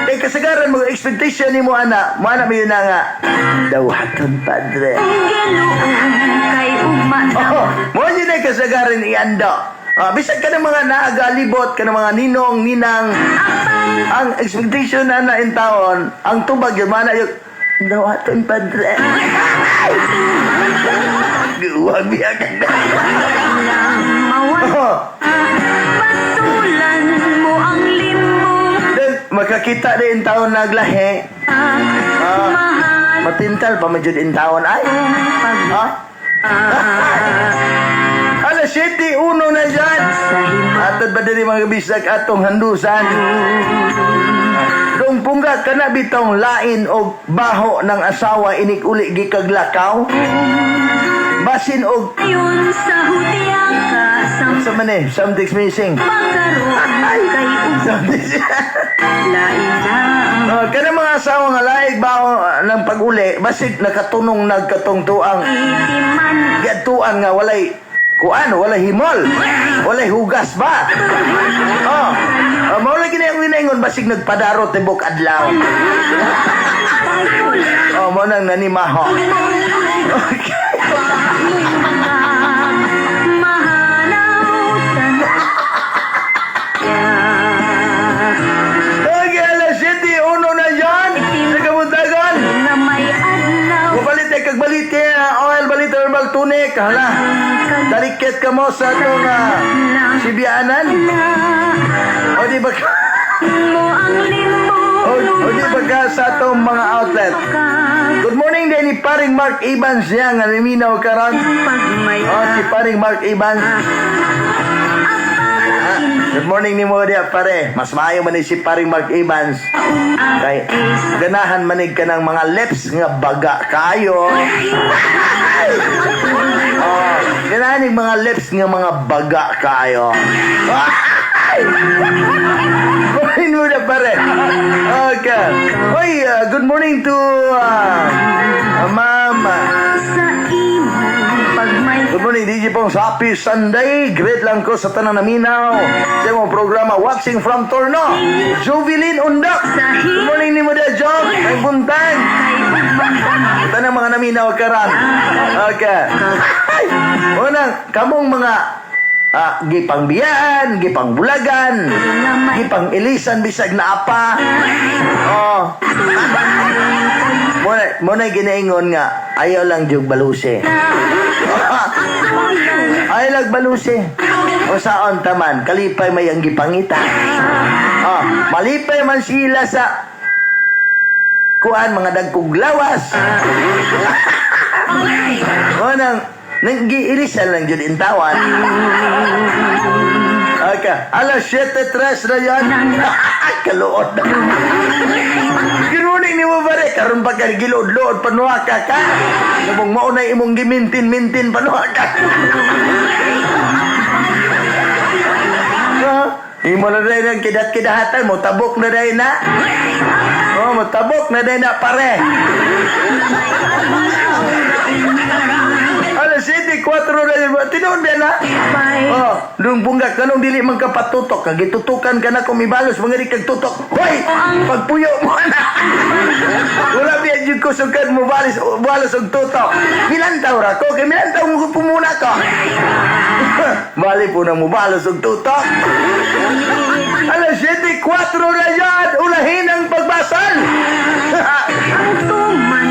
Kay kasagaran mo expectation ni mo ana mi yun na nga. Dawaton padre. giluon kay umadam Mo yun na kasagaran iando. Bisag ka ng mga naagalibot, ka ng mga ninong, ninang, ang expectation na in taon, ang tubag yung mana yung dawaton padre. Huwag biya ka na. lang mawala patulan mo ang limbo Then, makakita din taon naglahi. mahal Matintal pa medyo din taon ay. Alas 7:01 na dyan. Atod ba din mga bisag atong handusan? Dong punggat ka na bitong lain o baho ng asawa inik-uli gikaglakaw. Basin og ayon sa hudyang kasang sa man something's missing. pagkaroon kay Something's lain na Kana mga asawa nga laig baho ng pag-uli basig nakatunong nagkatungtuang itiman gatuan nga walay kuan, walay himol, walay hugas ba? Mao lagi na yung inaingon basig nagpadaro tibok adlaw. Mo nang nanimaho. Okay. Okay, alas 7:01 na dyan. Sa kabuntagan. na may adlaw Kubalite, kagbalite, oil balite, herbal tunic. Hala, dalikit ka mo sa itong sibianan. O di ba ka? mo ang limbo O di ba ka sa itong mga outlet? Good morning din ni paring Mark Evans niya nga liminaw karon. pag may Si paring Mark Evans. Good morning ni mo dia pare. Mas maayo man ni si paring Mark Evans. Kay ganahan manig ka ng mga lips nga baga kayo. Ganahan ng mga lips nga mga baga kayo. Morning mo na pare. Okay. Oy, good morning to Mama. sa imo pag may Good morning, DJ Pong. Happy Sunday. Great lang ko sa tanang naminaw. Sa mga programa, Watching from Torno. Jovelyn Undak. Good morning ni mo da, Job. Ay buntang. Tanang mga naminaw karan. Okay. Unang, kamong mga gipang biyaan, gipang bulagan, gipang ilisan, bisag na apa. Muna ginaingon nga, ayaw lang jug baluse. Ayaw lang baluse. O saon taman, kalipay may ang gipangita. Malipay man sila sa kuan mga dagkog lawas. Nang giilisan lang jud intawan. Alas 7:03 na yan. Kaluod na. Ginuning ni mo pare. Karoon pa ka gilood-lood panuha ka. Nabong maunay imong gimintin-mintin panuha ka. Imo na rin ang kidat-kidahatan mo. Tabok na rin na. Matabok na rin na pare. Alas 7:04 na yun. Tinoon ba na? Nung bunga ka nung dili man ka patutok. Kagitutukan ka na kung ibalos. Mga di kagtutok. Hoy! Pagpuyo mo na! Wala biya dyan ko sugad mo balos og tutok. Milantaw ra ko. Kaya milantaw mo pumuna ko. Bali po na mo balos og tutok. Alas 7:04 na yan. Ulahin ang pagbasal. tuman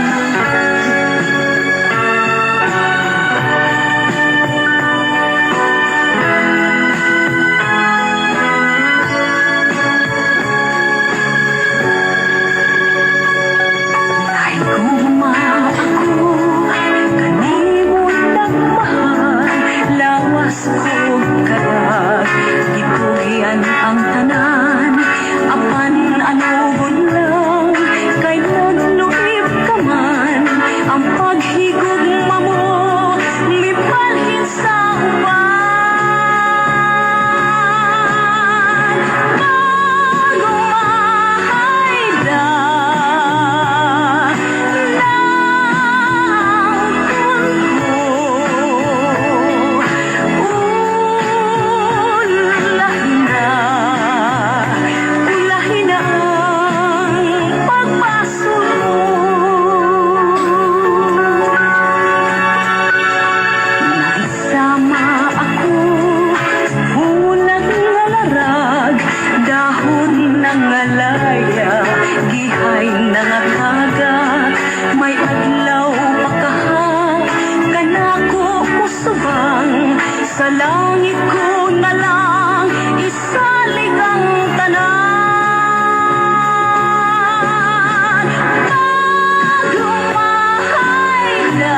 ay guma ako kanimong nagmahal lawas ko kada lalaya, gihay na nga kagat, may adlaw pakaha, kanako usubang, sa langit ko na lang, isalig ang tanan. Paglumahay na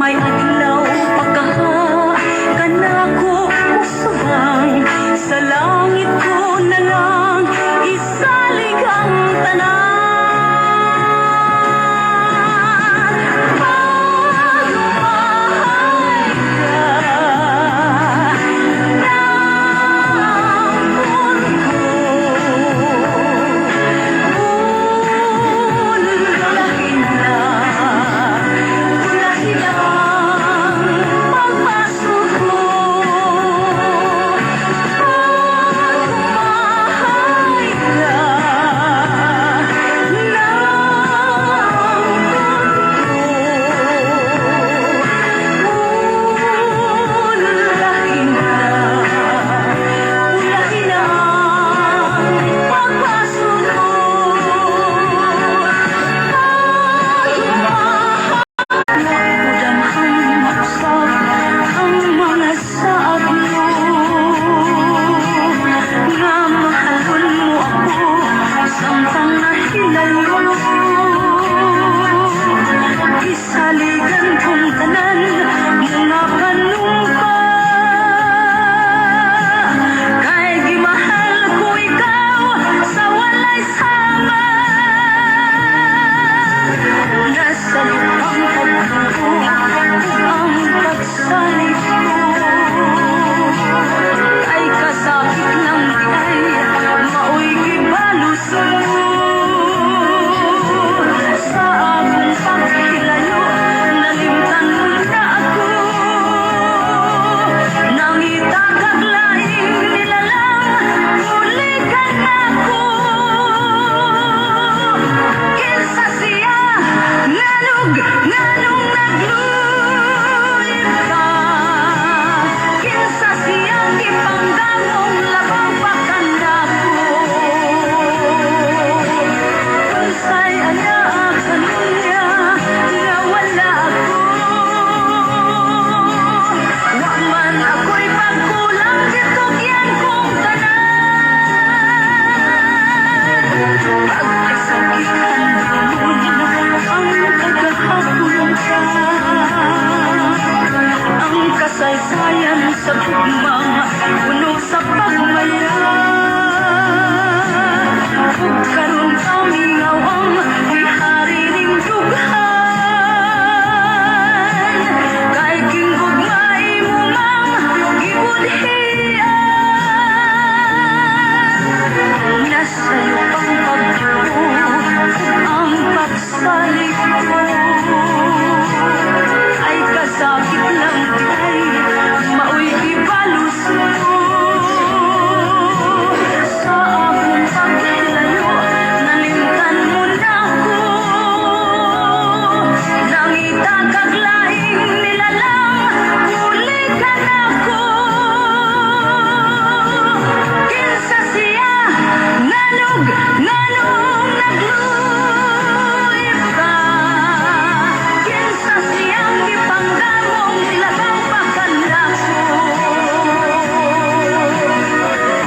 may adlaw pagkaha, kanako usubang, sa langit ko na lang, isalig ang tanan. Paglumahay ka ng mundo, ulahin na, ulahin ang pagpasok mo. Paglumahay ka ng ulahin na, ulahin ang pagpasok mo. Damhang mausap ang mga saad mo, nga mahalon mo ako, samtang nahilayo. Isaligan kong tanan, mga panumpa, kay gimahal ko ikaw sa walay sama. Nasa lupang pagbuo ang pagsalit ko, ay kasakit ng ay maoy gibalos mo. Sa akong paghilayo, nalimtan mo na ako, nangitagag laing nilalang, huli ka na ako. Kinsa siya, nganong naglulip ka, kinsa siyang ipanggamong labang pakandako. Unsay anak kaniya nga wala ako, wa man ako'y pagkulang gitugyan kong tanan. Pagkasakitan ang kagahapon ka, ang kasaysayan sa bugmang puno sa pagmaya. Ug karon kami ngawang ihari ning dughan, kay kinggugmay mo mang gibudhian. Nasa lupang pagbuo ang pagsalik ko, ay kasakit lang ay maoy gibalos mo. Sa akong paghilayo, nalimtan mo na ako, nangitagag laing nilalang, huli ka na ako. Kinsa siya, nganong naglulip ka, kinsa siyang ipanggamong labang pakandako.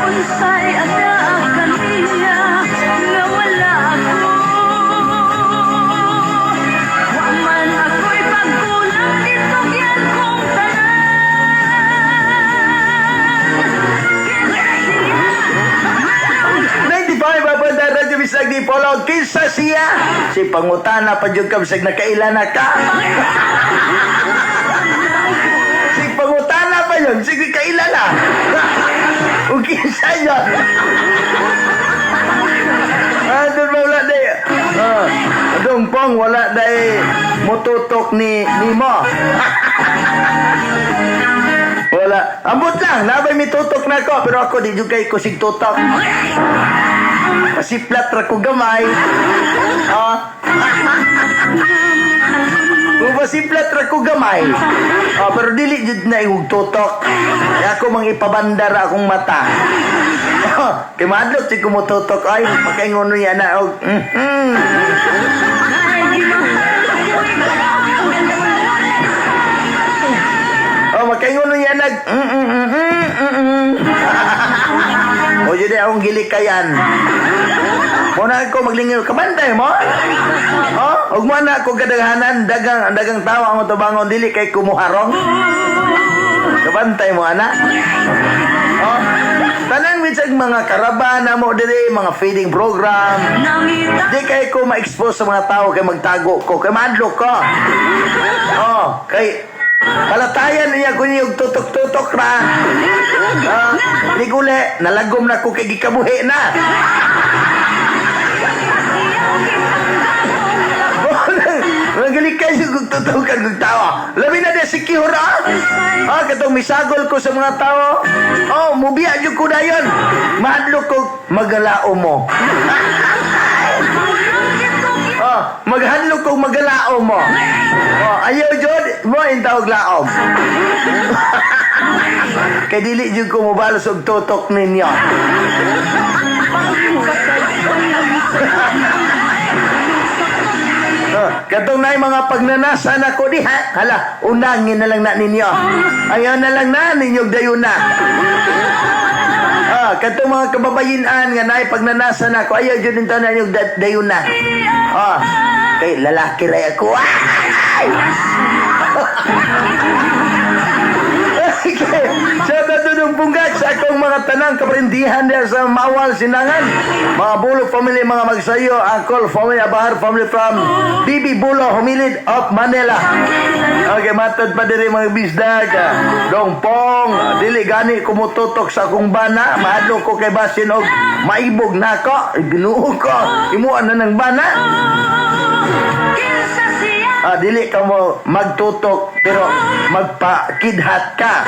Unsay anak kaniya nga wala ako, wa man ako'y pagkulang gitugyan kong tanan. Kinsa siya, nganong 95 papunta Radyo Bisag di Polo. Kinsa siya? Si pangutana pa dyan ka bisag nakaila na ka. Si pangutana pa yun. Sige kaila na. O kinsa yun? Doon ba wala na yun? Dongpong, wala dahil mututok ni mo. Wala. Ambot lang, nabay may tutok na ko, pero ako di juga ko sig tutok. Pasiplat ra ko gamay. Kung pasiplat ra ko gamay. Pero dili jud na yung tutok. Kaya ako mang ipabandar akong mata. Kay madlot si kumututok ay makaingon niya na og. Makaingon niya nag O yun akong gilikayan. Muna ako maglingin kabantay mo. Og mo na ako kadaghanan dagang tawa ang tubangon dili kay kumuharong. Kabantay mo ana. Tanang bisag mga karabana mo diri, mga feeding program. Di kay ko ma-expose sa mga tao kay magtago ko, kay madlok ko. Kay palatayan niya ko yung tutok-tutok na. Di guli, nalagom na ko kay gikabuhi na. Nagalikay siya kung tutukan kong tawa. Labi na din si Kihura. Katong misagol ko sa mga tao. Mubiya yung ko na yun. Mahadlo ko magalao mo. Maghadlo ko magalao mo. Ayaw jod mo yung tawag laom. Kay dili jud ko mubalos og tutok ninyo. Katong na mga pagnanasa na ko diha. Hala, unangin na lang na ninyo. Ayaw na lang na ninyo dayon na. Katong mga kababayinan nga na pagnanasa na ko. Ayaw dyan nito na ninyo dayon na. Kay lalaki ray ako. Sa tatulong punggak sa akong mga tanang kaprindihan diya sa Mawal, Sinangan, mga Bulo family, mga Magsayo, Angkol family, Abahar family from Bibi Bulo, Humilid of Manila. Okay, matod pa diri mga bisdag. Dongpong, dili gani kumututok sa akong bana, mahadlo ko kay basin og maibog na ko, ginuo ko, imuan na ng bana. Dili ka mo magtutok pero magpakidhat ka.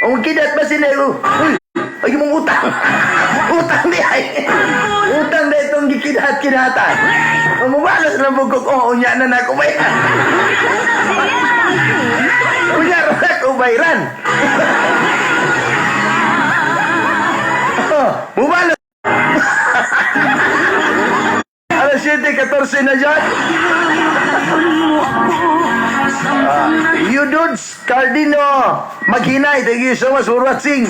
Ang kidat ba sila? Ay mong utang. Utang di ay. Utang na itong gikidhat-kidhatan. Ang mabalas na bugkok. Unya na ako bayran. Unya na ako bayran. Mabalas. 7:14 na dyan. Yududs Cardino Maghinay, thank you so much for watching.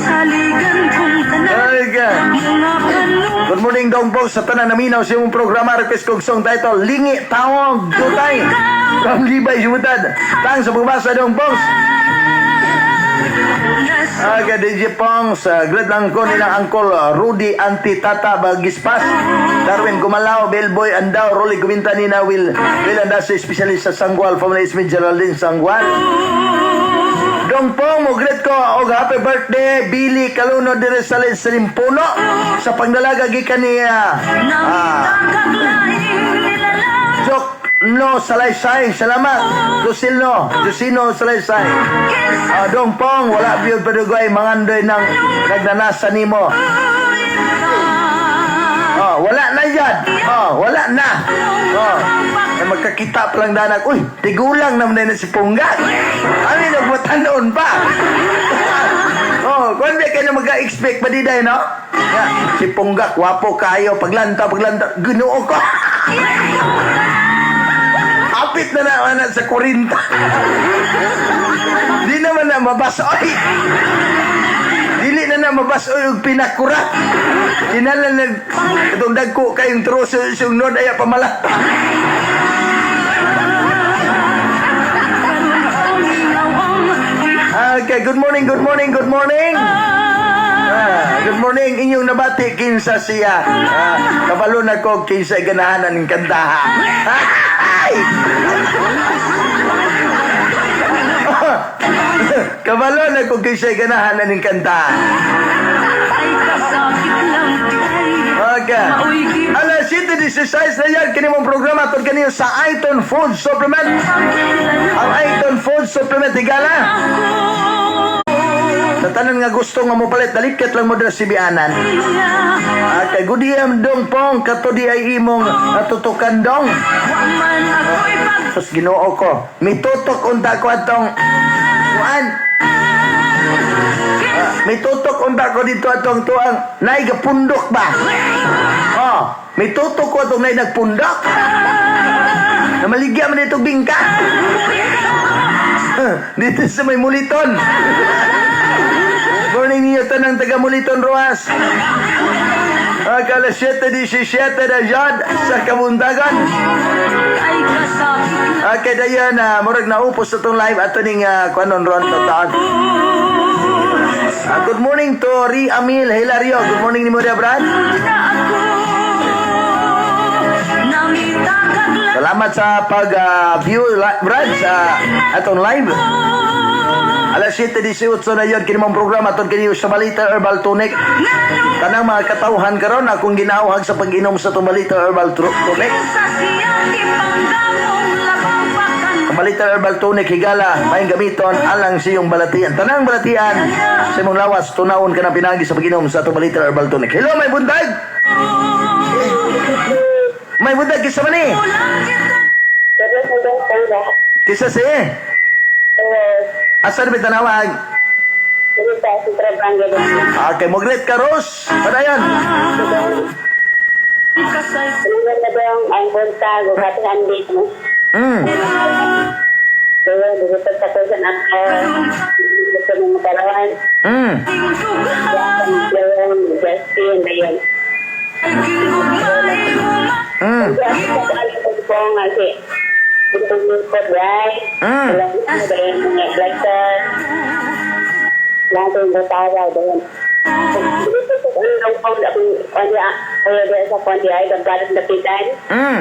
Good morning Dongpong sa tanan naminaw sa imong programa. Request kong song title Lingi Tawag Dutay from Libay Sumutad. Tang sa pagbasa Dongpong. DJ Pong sa grade lang ko nilang angkol Rudy Anti Tata Bagispas, Darwin Gumalaw, Bellboy Andaw, Rolly Guminta Nina Will Andaw sa specialist sa Sangual, Family Smith Geraldine Sangual. Dongpong mo grade ko og happy birthday Billy Caluno dire sa Limpuno sa pagdalaga gikan niya. Jok No Salaysay, salamat. Jusino Salaysay. Dongpong, wala biyod padugay mangandoy ng nagnanasa nimo. Wala na yan. Wala na. Magkakita pa lang danak. Uy, tigulang naman na si Punggat. Amin, nagmatanoon pa. Kung di ka na mag-expect pa diday, no? Si Punggat, wapo kayo. Paglanta, ginoo ko. Apit na naman sa 40. Di naman na mabasoy. Dili na mabasoy yung pinakurat. Kinalan na itong dagko kayong troso yung nod ay pamala. Okay, good morning. Good morning, inyong nabati kinsa siya. Kabalo na ko kinsa ganahanan ng kantahan. Kabalo na ko kinsa ganahanan ng kantahan. Okay. Alas 7:16 na yan, kini mong programa at kanina sa Iton Food Supplement. Ang Iton Food Supplement, higala. Sa tanan nga gusto nga mo palit, dalikit lang mo dira si Bianan. Kay gudiyam dong pong, kato di ay imong natutukan dong. Tapos ginoo ko, mitutok unta ko atong, kuan, mitutok unta ko dito atong tuang, naigapundok ba? Oh, mitutok ko atong nagpundok. Na maligya man itong bingka. Dito sa may Muliton. Morning niyo tanang taga Muliton, Roas. Akala 7:17 na dyan sa Kabundagan. Okay, dayan, murag naupos na itong live ato ning kuanon ron tataan. Good morning to Riamil Hilario. Good morning ni mo dia, Brad. Salamat sa pag-view, Brad, sa atong live. Alas 7:18 na yun, kinimang programa itong kiniyo sa Balita Herbal Tonic. Kanang mga katauhan karon akong ginauhag sa pag-inom sa Balita Herbal Tonic. Balita Herbal Tonic, higala, may gamiton, alang siyong balatian. Tanang balatian, sa mong lawas, tunawon ka na pinagi sa pag-inom sa Balita Herbal Tonic. Hello, may bundag! May bundag, kisa man eh? Kisa siya? Asa na tanawag? Okay, mogret ka, Ros. Para yan. Langsung bertawa dengan sa konti ay gambaran na pitan.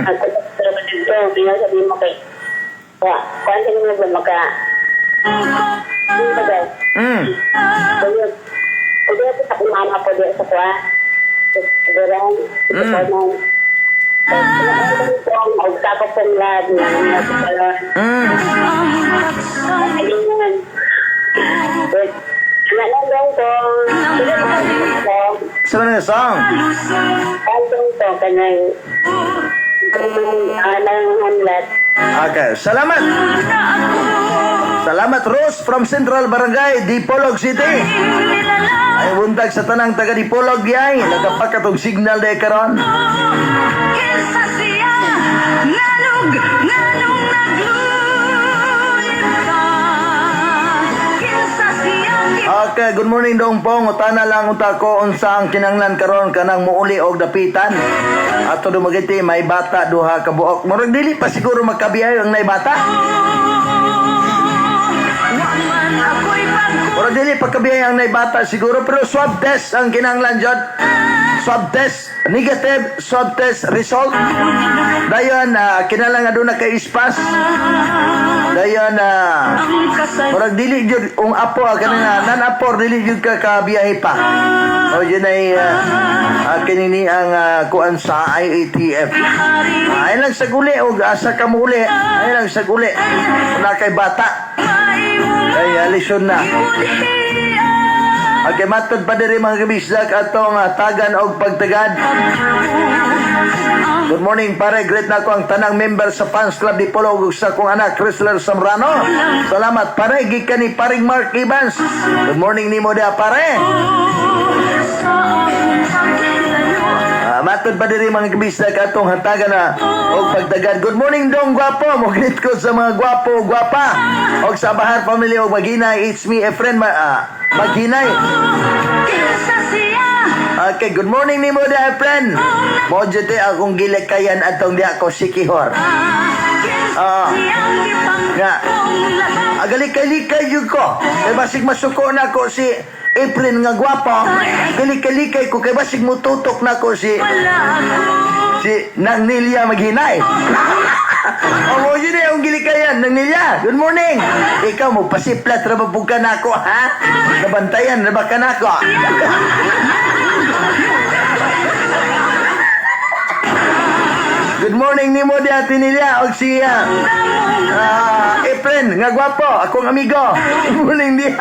Ako sa dito, pinag sabi mo kay konti mo ba maka Udah aku tak mama ko dia sa kwa. Dorang og sa ko pong lab na salon. Anak lang ko. Sa mga song? Altong to kanay. Anang hamlat. Okay, salamat. Salamat, Rose from Central Barangay, Dipolog City. Ay bundag sa tanang taga Dipolog yay. Nagapakatog signal de karon. Okay, good morning dong pong. Utana lang unta ko unsa ang kinanglan karon kanang muuli og dapitan. Ato dumagiti may bata duha ka buok. Murag dili pa siguro magkabiyayo ang nay bata. Murag dili pa kabiyayo ang nay bata siguro pero swab test ang kinanglan jud. Swab test negative, swab test result. Dayon kinalang aduna kay ispas. Dayon murag dili jud apo kanang nan-apor dili jud ka kabiyahe pa. O yun ay kinini ang kuan sa IATF. Ay lang sa guli o asa ka muli. Ay lang sa guli. Na kay bata. Ay lisod na. Okay, matod pa diri mga kabisdak atong tagan og pagtagad. Good morning pare, great na ko ang tanang member sa fans club di Polog sa kong anak Chrysler Zambrano. Salamat pare, gikan ni paring Mark Evans. Good morning nimo dia pare. Matod pa diri mga kabisdak atong hatagan na og pagtagad. Good morning dong gwapo, mo greet ko sa mga gwapo gwapa og sa Bahar family og Maginay. It's me, a friend Maginay. Okay, good morning ni mo da friend. Mo jete akong gilikayan atong di ako sikihor. Nga. Agalikay-likay yun ko. Kay basig masuko na ko si April nga gwapo. Galikay-likay ko kay basig mututok na ko si Nang Nilia Maghinay. Mo yun eh, ang gilikayan, Nang Nilia. Good morning. Ikaw mo pasiplat rababugan ako, ha? Nabantayan rabakan ako. morning ni mo diya Tinilia og siya. Efren, nga gwapo, akong amigo. Good morning diya.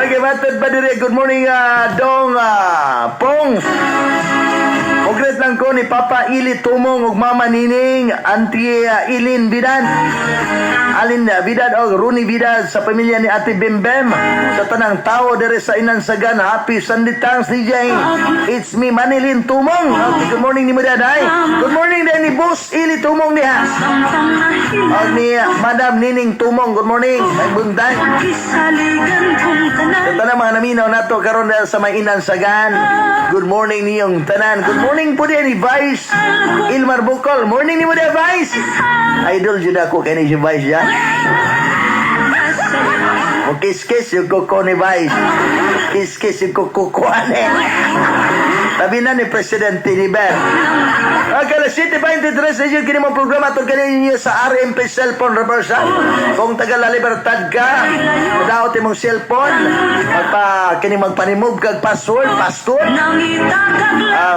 Okay, matod ba dire? Good morning, Dong Pong. Congrats lang ko ni Papa Ili Tumong ug Mama Nining, Auntie Ilin Bidan. Alin Vidad o Rooney Vidad sa pamilya ni Ate Bembem. Sa tanang tao dire sa Inansagan, happy Sunday thanks DJ. It's me, Manilin Tumong. Okay, good morning ni mo daday. Good morning din ni Boss Ili Tumong niya. O ni Madam Nining Tumong, good morning. Ay buntay. Kisaligan kong tanan. Sa tanang mga naminaw nato karon dahil sa may Inansagan. Good morning niyong tanan. Good morning po din ni Vice Ilmar Bukol. Morning ni mo din, Vice. Idol jud ako kay ni si Vice ya. O kiss-kiss yung kuko ni Vice. Kiss-kiss yung kuko ane. Tabi na ni Presidente Tiniber. Kala City 23 sa iyo kini mo programa tol kanina sa RMP cellphone reversal. Kung taga La Libertad ka, daot imong cellphone, magpa-remove kag password.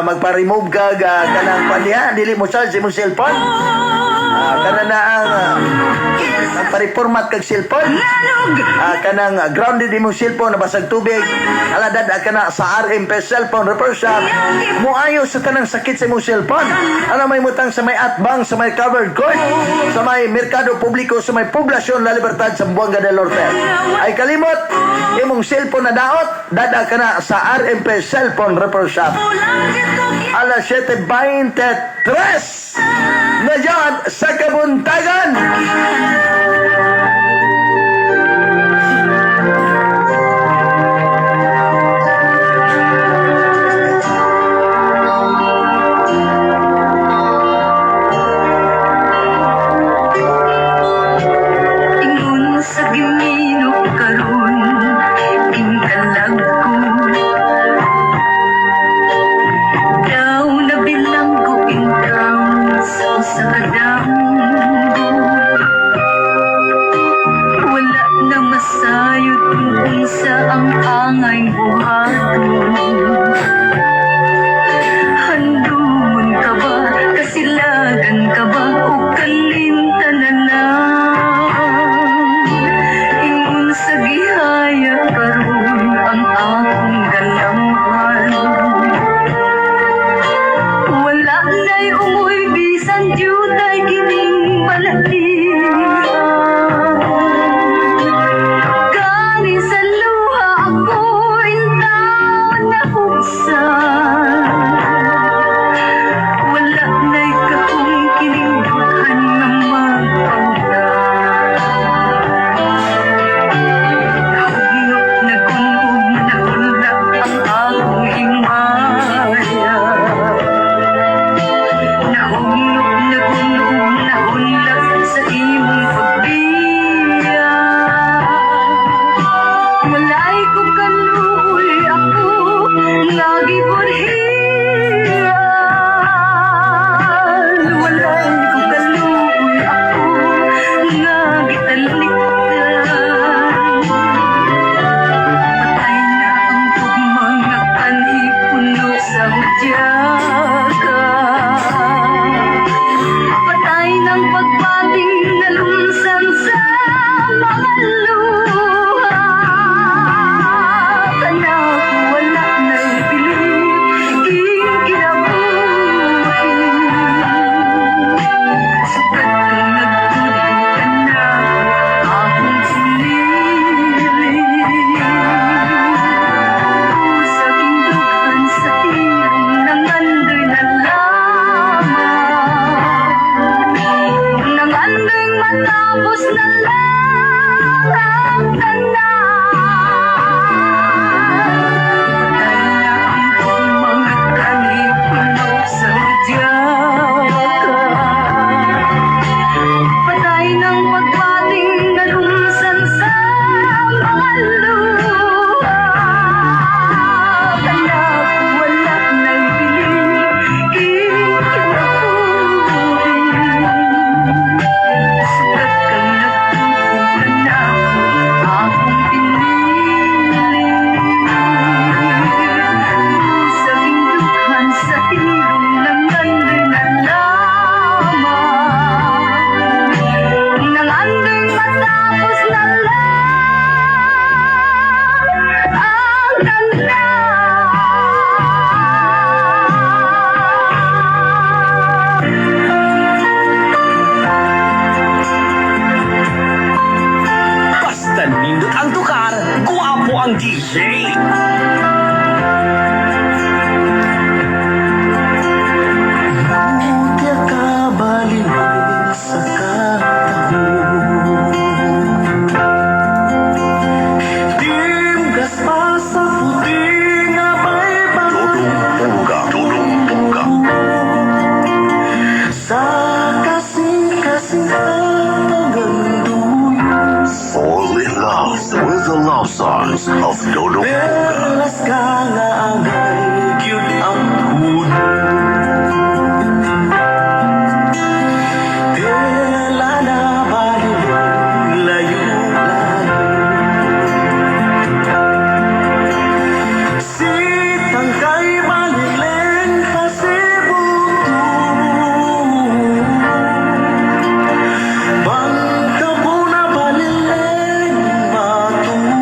Magpa-remove kag kanang paniya, dili mo charge imong cellphone. Kana na ang magpa-reformat kag cellphone. Kanang grounded imong cellphone na basag tubig. Aladad kana sa RMP cellphone reversal. Muayo sa tanang sakit sa imong cellphone. Ano may mutang sa may atbang, sa may covered court, sa may merkado publiko, sa may poblasyon La Libertad sa Buanga del Norte. Ay kalimot, imong cellphone na daot, dada ka na sa RMP Cellphone Repair Shop. Alas 7:23 na dyan sa Kabuntagan. Ingon sa Ginoo karon, tingkalag ko. Daw nabilang ko ikaw sa usa ka danggo. Fall in love with the love songs of Dodo Puga. Las ka nga angay, cute ang huno. Tela na balilong layo-layo. Sitang kay balileng pasibuto. Bangka po na balileng matuyo.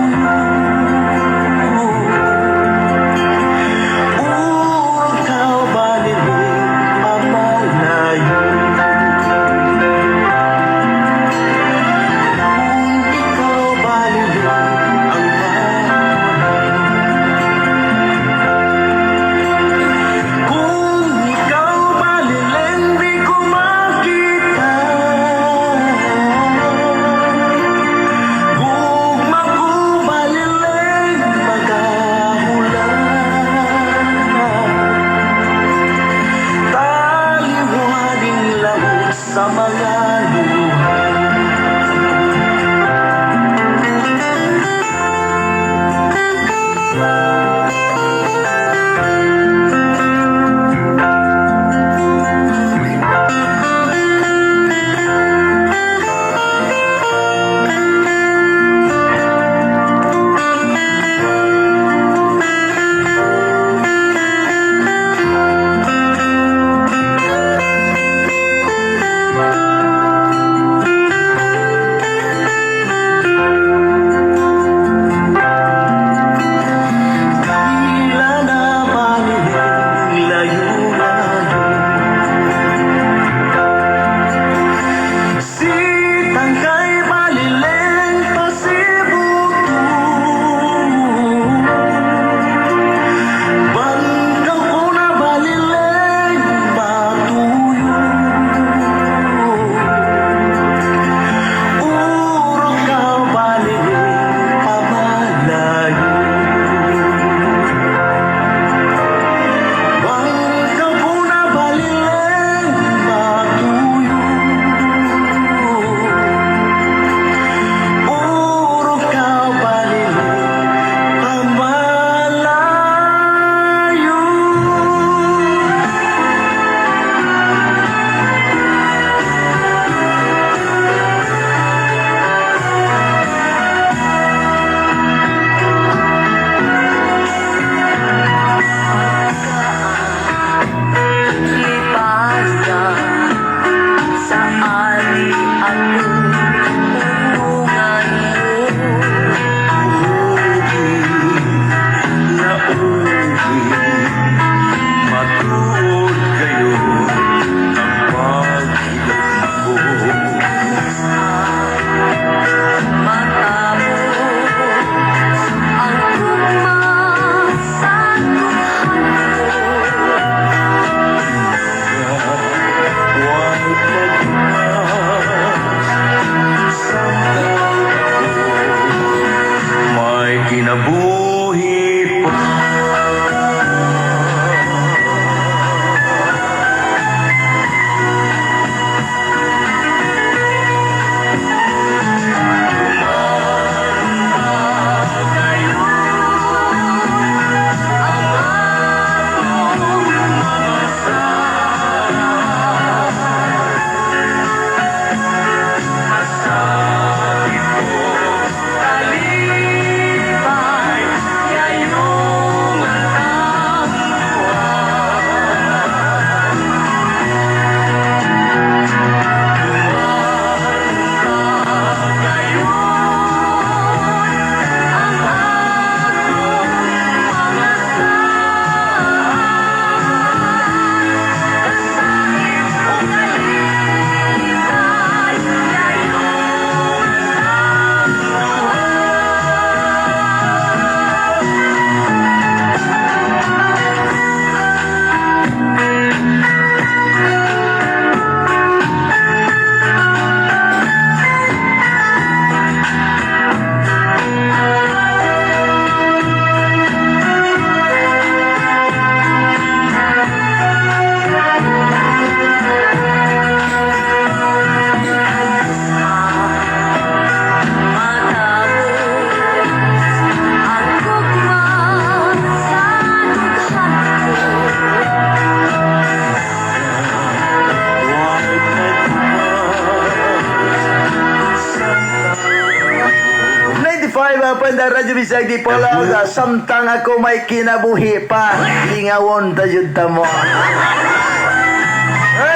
hapon na Radyo Bisag di Polog. Samtang ako may kinabuhi pa. Lingawon tajud ta mo.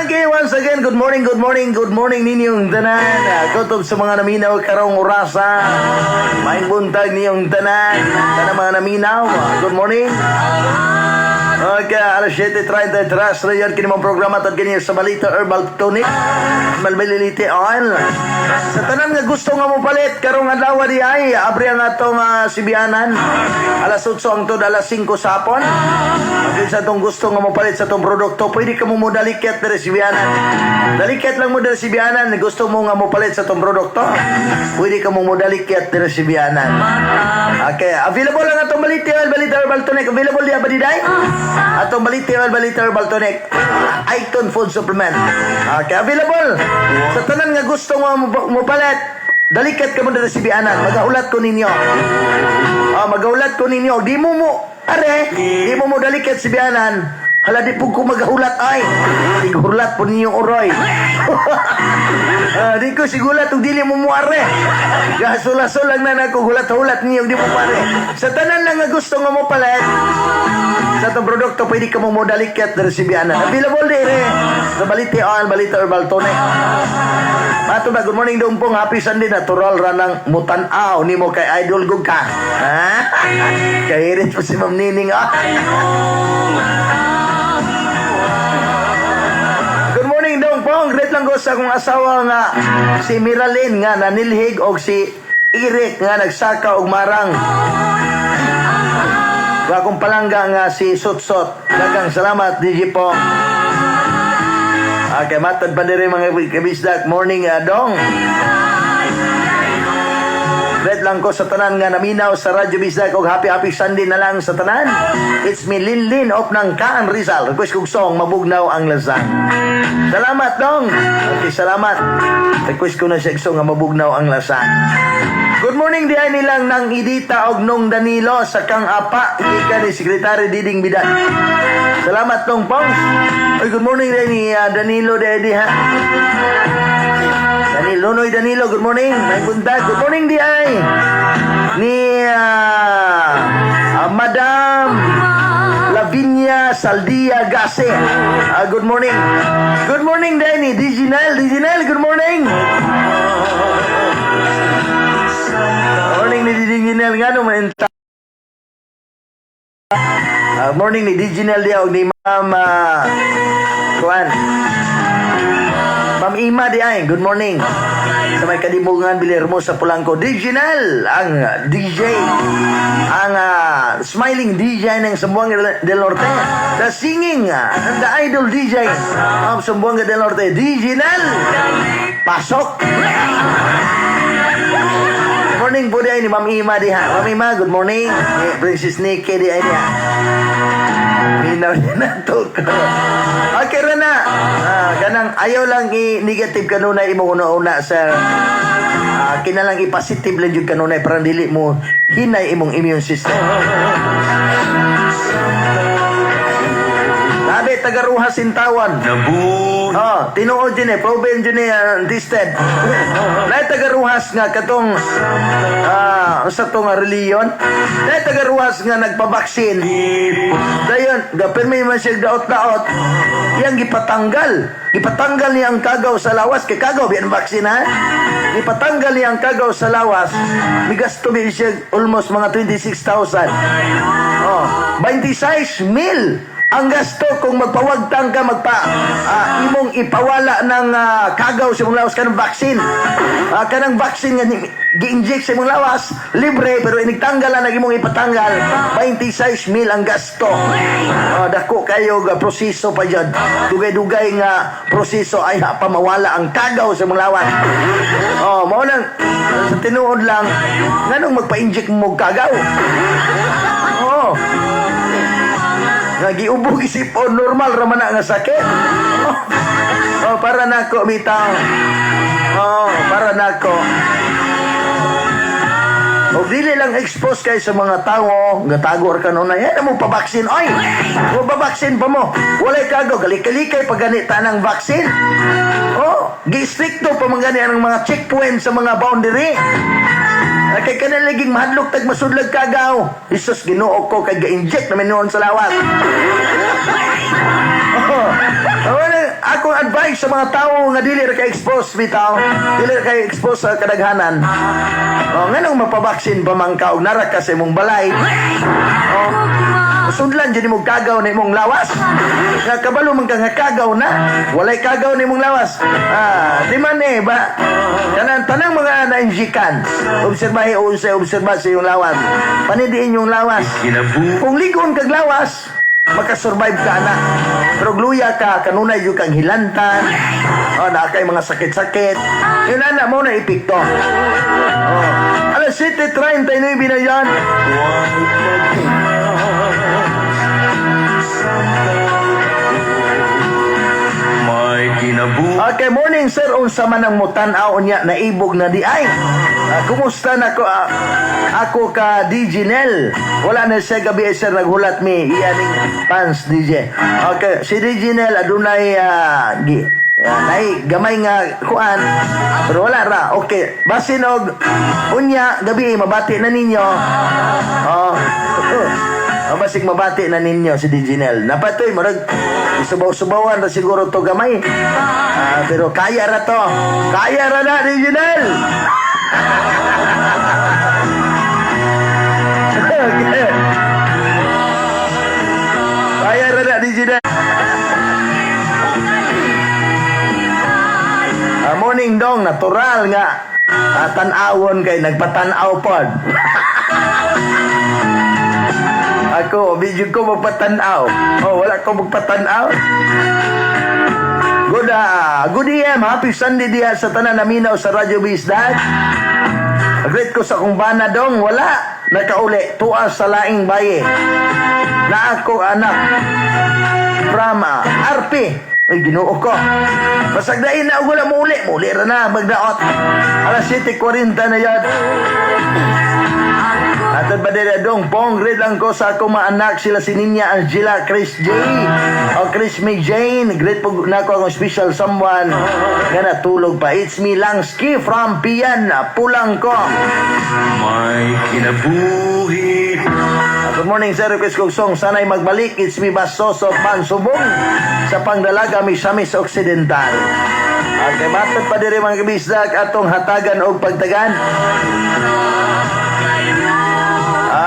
Okay, once again, good morning ninyong tanan. Kutob sa mga naminaw karong orasa. May buntag ninyong tanan. Tanang mga naminaw. Good morning. Okay, alas 7:30 tras na yan kinimang programa at ganyan sa Balita Herbal Tonic Malmaliliti Oil sa tanan nga gusto nga mo palit karong adlaw di ay abri ang atong sibianan alas 8 ang to alas 5 sa hapon kung sa itong gusto nga mo palit sa itong produkto pwede ka mo dalikat na sibianan dalikat lang mo na sibianan gusto mo nga mo palit sa itong produkto pwede ka mo dalikat na sibianan okay, available lang atong Balita Herbal Tonic available di ba di day? Atong Balita Herbal Tonic Icon Food Supplement. Okay, available. Sa tanan nga gusto mo palit, dalikat ka mo na sibianan. Magahulat ko ninyo. Magahulat ko ninyo. Di mo dalikat sibianan. Hala di po ko magahulat ay. Sigulat po ninyong uroy. Di ko sigulat kung dili mo muare. Gasula-sulang na ako hulat-hulat niyo di mo pare. Sa tanan lang nga gusto nga mo palit. Sa itong produkto pwede ka mo dalikat na sibianan. Available dire. Sa Balita Herbal Tonic. Mato na, good morning Dumpong. Happy Sunday. Natural ranang mutanaw ni mo kay Idol Gug ka. Kairit po si Ma'am Nining. Good morning Dumpong. Great lang ko sa akong asawa nga si Miralyn nga nanilhig og si Eric nga nagsaka og marang. Akong palangga nga si Sutsot. Dagang salamat DJ Pong. Okay, matad pa din mga kabisdak. Morning, Dong. Red lang ko sa tanan nga naminaw sa Radyo Bisdak og happy Sunday na lang sa tanan. It's me Linlin of ng Kaan Rizal. Request kong song Mabugnaw ang Lasang. Salamat, Dong. Okay, salamat. Request ko na siya song nga Mabugnaw ang Lasang. Good morning diay nilang nang Idita og Nong Danilo sa kang apa ika ni Secretary Diding Bidan. Salamat Nong Pongs. Oy, good morning diay ni Danilo diay ha. Danilo, good morning. May buntag. Good morning diay ni Madam Lavinia Saldia Gase. Good morning. Good morning diay ni Diginal, good morning. Morning ni Diginal nga no menta. Morning ni Diginal dia og ni Ma'am Kuan. Ma'am Ima di ay, good morning. Sa may kadibungan Bilermo sa Pulangko. Diginal, ang DJ. Ang smiling DJ ng Sambuanga del Norte. The singing, the idol DJ of Sambuanga del Norte. Diginal. Pasok. Morning po di ay ni Ma'am Ima di ha. Ma'am Ima, good morning. Princess Nikki di ay niya. Minaw niya na to. Okay rin na. Ganang ayaw lang i-negative kanunay imong una-una sa kinalang i-positive lang yung kanunay parang dili mo hinay imong immune system. Sabi, tagaruha sintawan. Tinuod din proven din tested. Nay tagaruhas nga katong sa tong reliyon. Nay tagaruhas nga nagpabaksin. Dayon, gapirmi man siya daot-daot. Yang Gipatanggal niya ang kagaw sa lawas. Kay kagaw, biyan baksin ha? Gipatanggal niya ang kagaw sa lawas. Migasto biyan siya almost mga 26,000. 26,000 ang gasto kung magpawagtang ka imong ipawala ng kagaw sa imong lawas kanang vaksin. Kanang vaksin nga gi-inject sa imong lawas libre pero inigtanggal na imong ipatanggal 26,000 ang gasto. Dako kayo proseso pa jud. Dugay-dugay nga proseso ay pamawala ang kagaw sa imong lawas. Mao nang sa tinuod lang nganong magpa-inject mo kagaw. Nagiubog isipon normal raman na nga sakit. Para nako bitaw. Para nako. O dili lang expose kay sa mga tao nga tago or kanunay. Yan mo pabaksin. Oy, mo babaksin pa mo. Walay kago, galikay pag ganita ng vaksin. Gi-stricto pa man gani ang mga checkpoint sa mga boundary. Kay ka na laging mahadlok tag masudlag kagaw. Isus, Ginoo ko kay ga-inject naman noon sa lawas. Akong advice sa mga tao nga dili ra ka-expose bitaw, dili ra ka-expose sa kadaghanan. Nganong mapabaksin pa man ka og nara ka sa imong balay. Sudlan dyan imong kagaw na imong lawas. Nga kabalo man ka nga kagaw na. Walay kagaw na imong lawas. Di man ba? Tanang mga na-injikans. Observasi yung lawas. Panidiin yung lawas. Kung ligon kag lawas, makasurvive ka na. Pero gluya ka, kanunay yung kang hilantan. Na kay mga sakit-sakit. Yun na mo na ipikto. Alas 7:39 na yan. May kinabuhi. Okay, morning sir. Unsa man ang mutan-aw niya naibog na di ay. Kumusta na ko? Ako ka DJ Nel. Wala na siya gabi sir naghulat mi iyaning fans DJ. Okay, si DJ Nel adunay nay gamay nga kuan pero wala ra. Okay, basin og unya gabi mabati na ninyo. Basig mabati na ninyo si DJ Nel. Napatoy murag isubaw-subawan ra siguro to gamay. Pero kaya ra to. Kaya ra na DJ Nel. Kaya ra na DJ Nel. Morning dong, natural nga. Tan-awon kay nagpatanaw pod. Ako, video ko magpatanaw. Wala ko magpatanaw. Good AM, happy Sunday diha sa tanan naminaw sa Radyo Bisdag. Great ko sa kong bana dong, wala. Nakauli, tuas sa laing baye. Na ako anak. From RP. Ay, Ginoo ko. Pasagdain na, wala mo uli. Muli ra na, magdaot. Alas 7:40 na yan. Atad ba dira dong, pong grade lang ko sa akong mga anak. Sila si Ninya Angela, Chris J. O Chris May Jane. Great po na ako akong special someone. Nga natulog pa. It's me Langsky from Pian, Pulangkong. May kinabuhi. Good morning, sir. Request kong song. Sana'y magbalik. It's me Basoso Pansubong sa Pangdalaga, Misamis Occidental. Okay, matod pa diri mga kabisdak atong hatagan o pagtagan.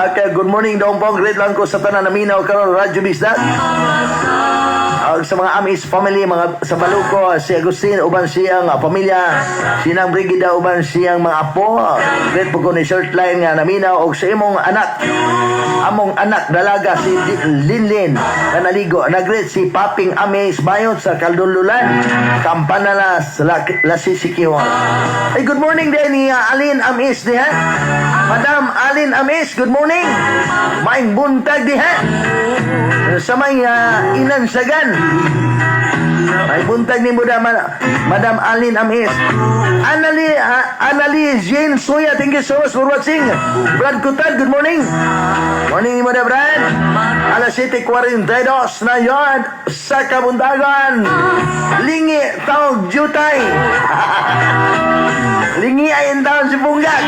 Okay, good morning daw po. Great lang ko sa tanan naminaw karon Radyo Bisdak. Sa mga Amis family, mga sa Baluco, si Agustin, uban siyang pamilya, sinang Brigida, uban siyang mga apo. Great po ko ni short line nga naminaw og sa imong anak. Among anak dalaga si Linlin na naligo. Nagreet si Paping Amis Bayot sa Kaldululan. Kampanalas Lasisikiwan. Ay, good morning din ni Alin Amis diha. Madam Alin Amis, good morning. Maing buntag diha. Sa may inansagan. May buntag ni Madam Alin Amis. Anali Jane Soya, thank you so much for watching. Brad Kutan, good morning. Morning ni Madam Brad. Alas 7:42 na yon sa Kabundagan. Lingi taog jutay. Lingi ayin taon si Punggak.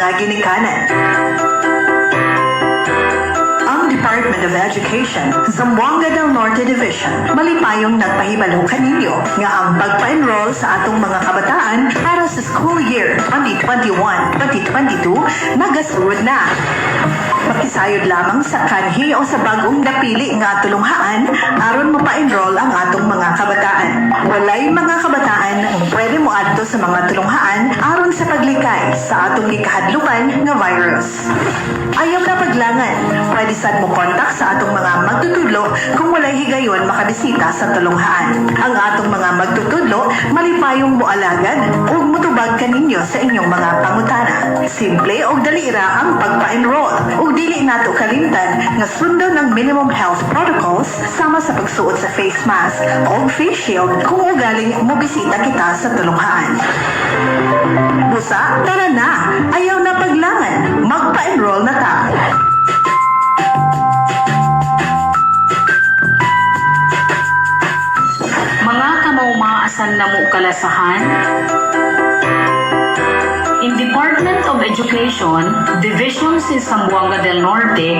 mga ginikanan. Ang Department of Education, Zamboanga del Norte Division, malipayong nagpahibalo kaninyo nga ang pagpa-enroll sa atong mga kabataan para sa school year 2021-2022 nagasurod na. Makisayod lamang sa kanhi o sa bagong napili nga tulunghaan aron mapa-enroll ang atong mga kabataan. Walay mga kabataan ang pwede mo adto sa mga tulunghaan aron sa paglikay sa atong gikahadlukan nga virus. Ayaw na paglangan, pwede sad mo kontak sa atong mga magtutudlo kung walay higayon makabisita sa tulunghaan. Ang atong mga magtutudlo malipayong moalagad ug mutubag kaninyo sa inyong mga pangutana. Simple og dalira ang pagpa-enroll ug dili nato kalimtan nga sundon ng minimum health protocols sama sa pagsuot sa face mask o face shield kung ugaling mobisita kita sa tulunghaan. Busa, tara na! Ayaw na paglangan! Magpa-enroll na ta! Mga kamaumaasan na mo kalasahan, in Department of Education, Division sa Zamboanga del Norte,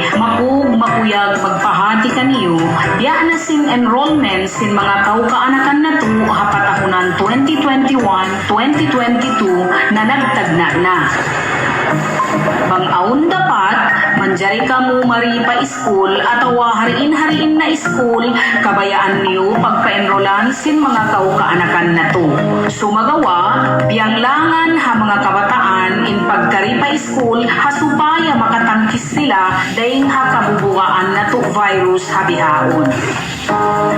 makuyag magpahati kaniyo, diya na sin enrollment sin mga kaukaanakan na to hapatahunan 2021-2022 na nagtagna na. Bangaon dapat, manjari ka mo maripa school at hariin-hariin na school, kabayaan niyo pagpa-enrollan sin mga kaukaanakan na to. Sumagawa, biyanglangan ha mga kabataan in pagkaripa school, hasupaya makatangkis sila dahing ha kabubugaan na to virus habihaon.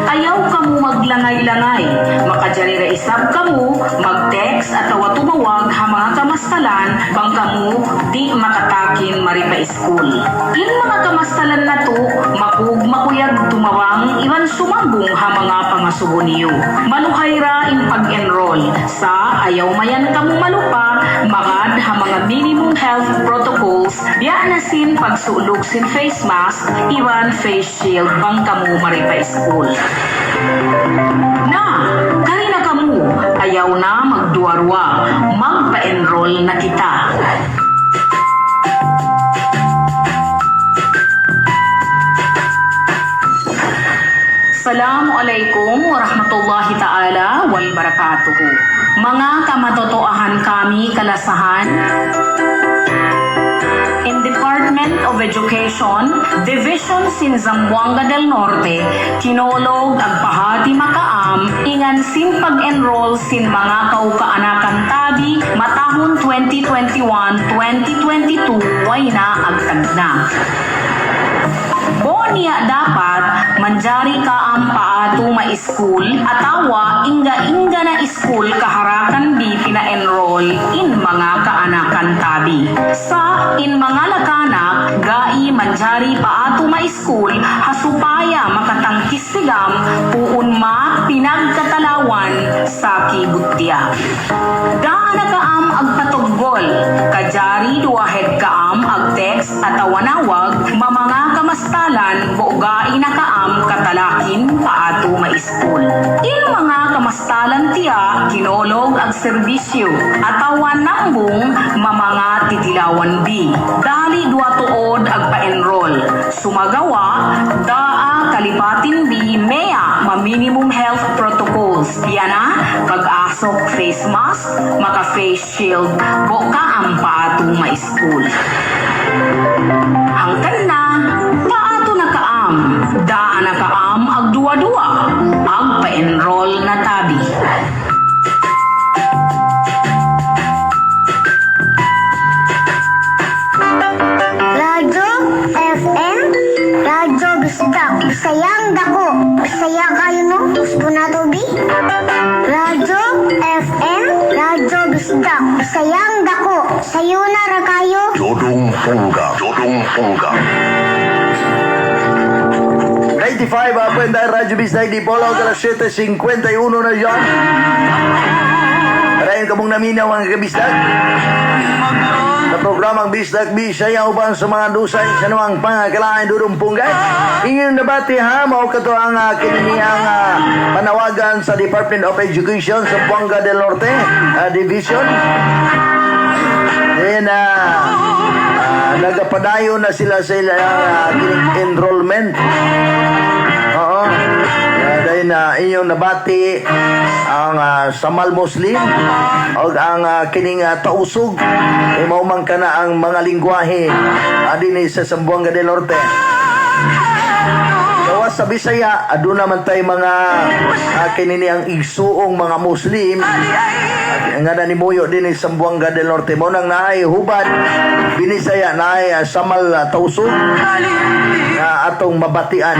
Ayaw ka mo maglangay-langay, makajari ra isab ka mo, mag-text at tumawag ha mga kamastalan, bang ka mo di makatakin maripa school. In mga kamastalan na to, makuyag tumawang iwan sumambong ha mga pangasubo niyo. Maluhay ra in pag-enroll sa ayaw mayan ka mo malupa, magad ha mga minimum health protocols, diya na sin pagsulog sin face mask, iwan face shield bang ka mo maripa school. Na, kari na kamu, ayaw na magduwarwa, magpa-enroll na kita. Assalamualaikum warahmatullahi ta'ala wal barakatuhu. Mga kamatotoahan kami kalasahan, in Department of Education, Division sin Zamboanga del Norte, kinolog agpahati makaam, ingan sin pag-enroll sin mga kaukaanakan tabi, matahon 2021-2022, way na agtagna. Niya dapat manjari ka ang paato ma-school atawa inga-inga na school kaharakan di pina-enroll in mga kaanakan tabi. Sa in mga lakanak, gai manjari paato ma-school hasupaya makatangkis sigam puun ma pinagkatalawan sa kibutya. Gaana kaam agpatuggol, kajari duwahed kaam ag-text at awanawag, mamanga kamastalan bogai na kaam katalakin paato ma-school. In mga kamastalan tiya, kinolog ag serbisyo, atawan nambong mamanga titilawan B. Dali dua tuod ag pa-enroll. Sumagawa, daa kalipatin B, mea ma-minimum health protocols. Yana, pag-asok face mask, maka-face shield, boka ang paato ma-school. Hangkan na, paato na kaam, daan na kaam ag duwa-duwa, ag pa-enroll na tabi. Radyo FM, Radyo Bisdak, Bisayang dako, Bisaya kayo no, gusto na to bi? Radyo FM, Radyo Bisdak, Bisayang dako, sayo na ra kayo. Dodong Ponga. Dodong Ponga. 95 apa en Radyo Bisay di Polo a las 7:51 na yon. Parayon kamong naminaw ang kabisdag. Sa programang Bisdag Bisaya uban sa mga dusay sa namang pangakalain dudong punggay. Ingin nabati ha, mao kato ang kininiang panawagan sa Department of Education sa Zamboanga del Norte Division. Then, nagapadayo na sila sa ilang enrollment. Oo. Dahil na inyong nabati ang Samal Muslim o ang kining tausog. Maumang ka na ang mga lingwahe din sa Zamboanga del Norte. Gawas sa Bisaya, aduna man tay mga kinini ang igsuong mga Muslim. Nga na ni Muyo din sa Zamboanga del Norte. Mo nang naay hubad Binisaya naay Samal Tausog na atong mabatian.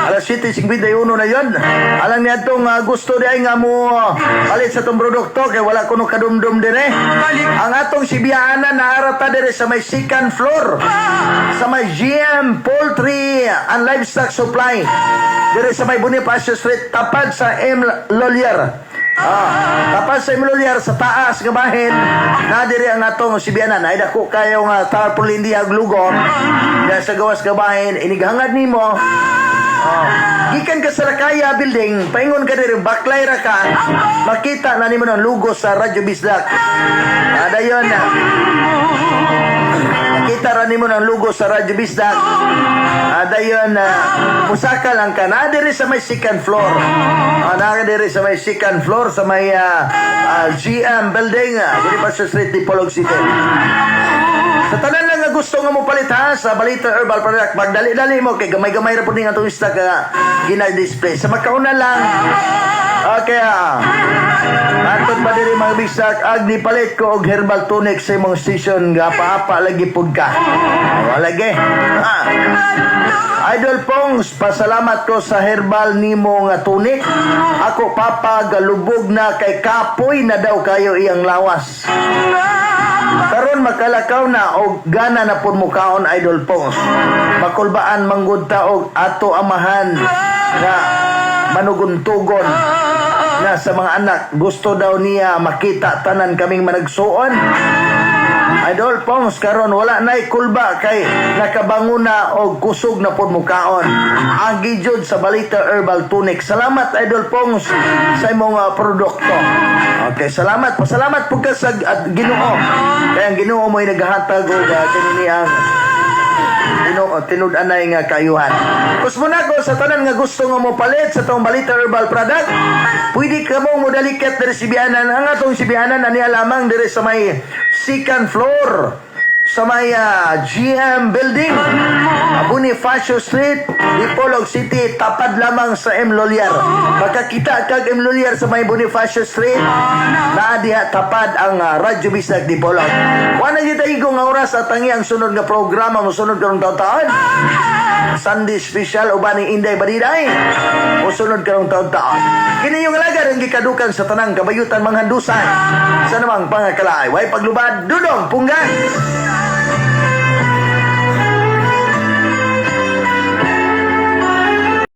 Alas 7:51 na yon. Alang niya itong gusto di ay nga mo palit sa itong produkto kay wala kuno kadumdum din Ang atong sibiyaanan na arata dire sa may second floor sa may GM Poultry and Livestock Supply dire sa may Bonifacio Street tapad sa M. Lolier. Tapos sa Imlulyar sa taas nga bahin na diri ang atong sibianan ay dako kayo nga tarpaulin diag lugo na sa gawas nga bahin inighangad nimo gikan ka sa Rakaya building paingon ka diri baklay ra ka makita na nimo ang logo sa Radyo Bisdak dayon na makita ra nimo ang logo sa Radyo Bisdak dayon musaka lang ka na diri sa may second floor na diri sa may second floor sa may GM building Bonifacio Street, Dipolog City. Sa tanan lang nga gusto nga mo palit sa Balita Herbal Product, magdali-dali mo kay gamay-gamay ra pud ning atong stock gina-display. Sa makauna lang okay atod pa diri mga bisag agni palit ko og herbal tonic sa imong station nga paapa lagi pud ka. Lagi. Idol Pongs, pasalamat ko sa herbal nimo nga tonic. Ako papa galubog na kay kapoy na daw kayo iyang lawas. Karon makalakaw na og gana na pud mo kaon Idol Pongs. Makulbaan manggud ta og ato amahan nga manuguntugon na sa mga anak. Gusto daw niya makita tanan kaming managsuon. Idol Pongs, karon wala na'y kulba kay nakabanguna og kusog na pud mukaon. Ang gijud sa Balita Herbal Tonic. Salamat Idol Pongs sa imong produkto. Okay, salamat. Pasalamat pud ka sa Ginoo. Kaya ang Ginoo mo'y naghatag og kanini ang tinud-anay nga kayuhan. Kus mo na ko sa tanan nga gusto nga mo palit sa tong Balita Herbal Product. Pwede ka mong modalikat diri sibianan. Ang atong sibianan ani lamang diri sa may second floor sa may GM building Bonifacio Street, Dipolog City, tapad lamang sa M. Loliar. Makakita kag M. Loliar sa may Bonifacio Street na diha tapad ang Radyo Bisag Dipolog. Wala kita igong oras at tangi ang sunod nga programa mo sunod karong taon-taon. Sunday special uban ni Inday Badiday o sunod karong taon-taon. Kini yung alagad ang gikadukan sa tanang kabayutan mga handusan sa namang pangakalaay. Way paglubad, dudong, punggan.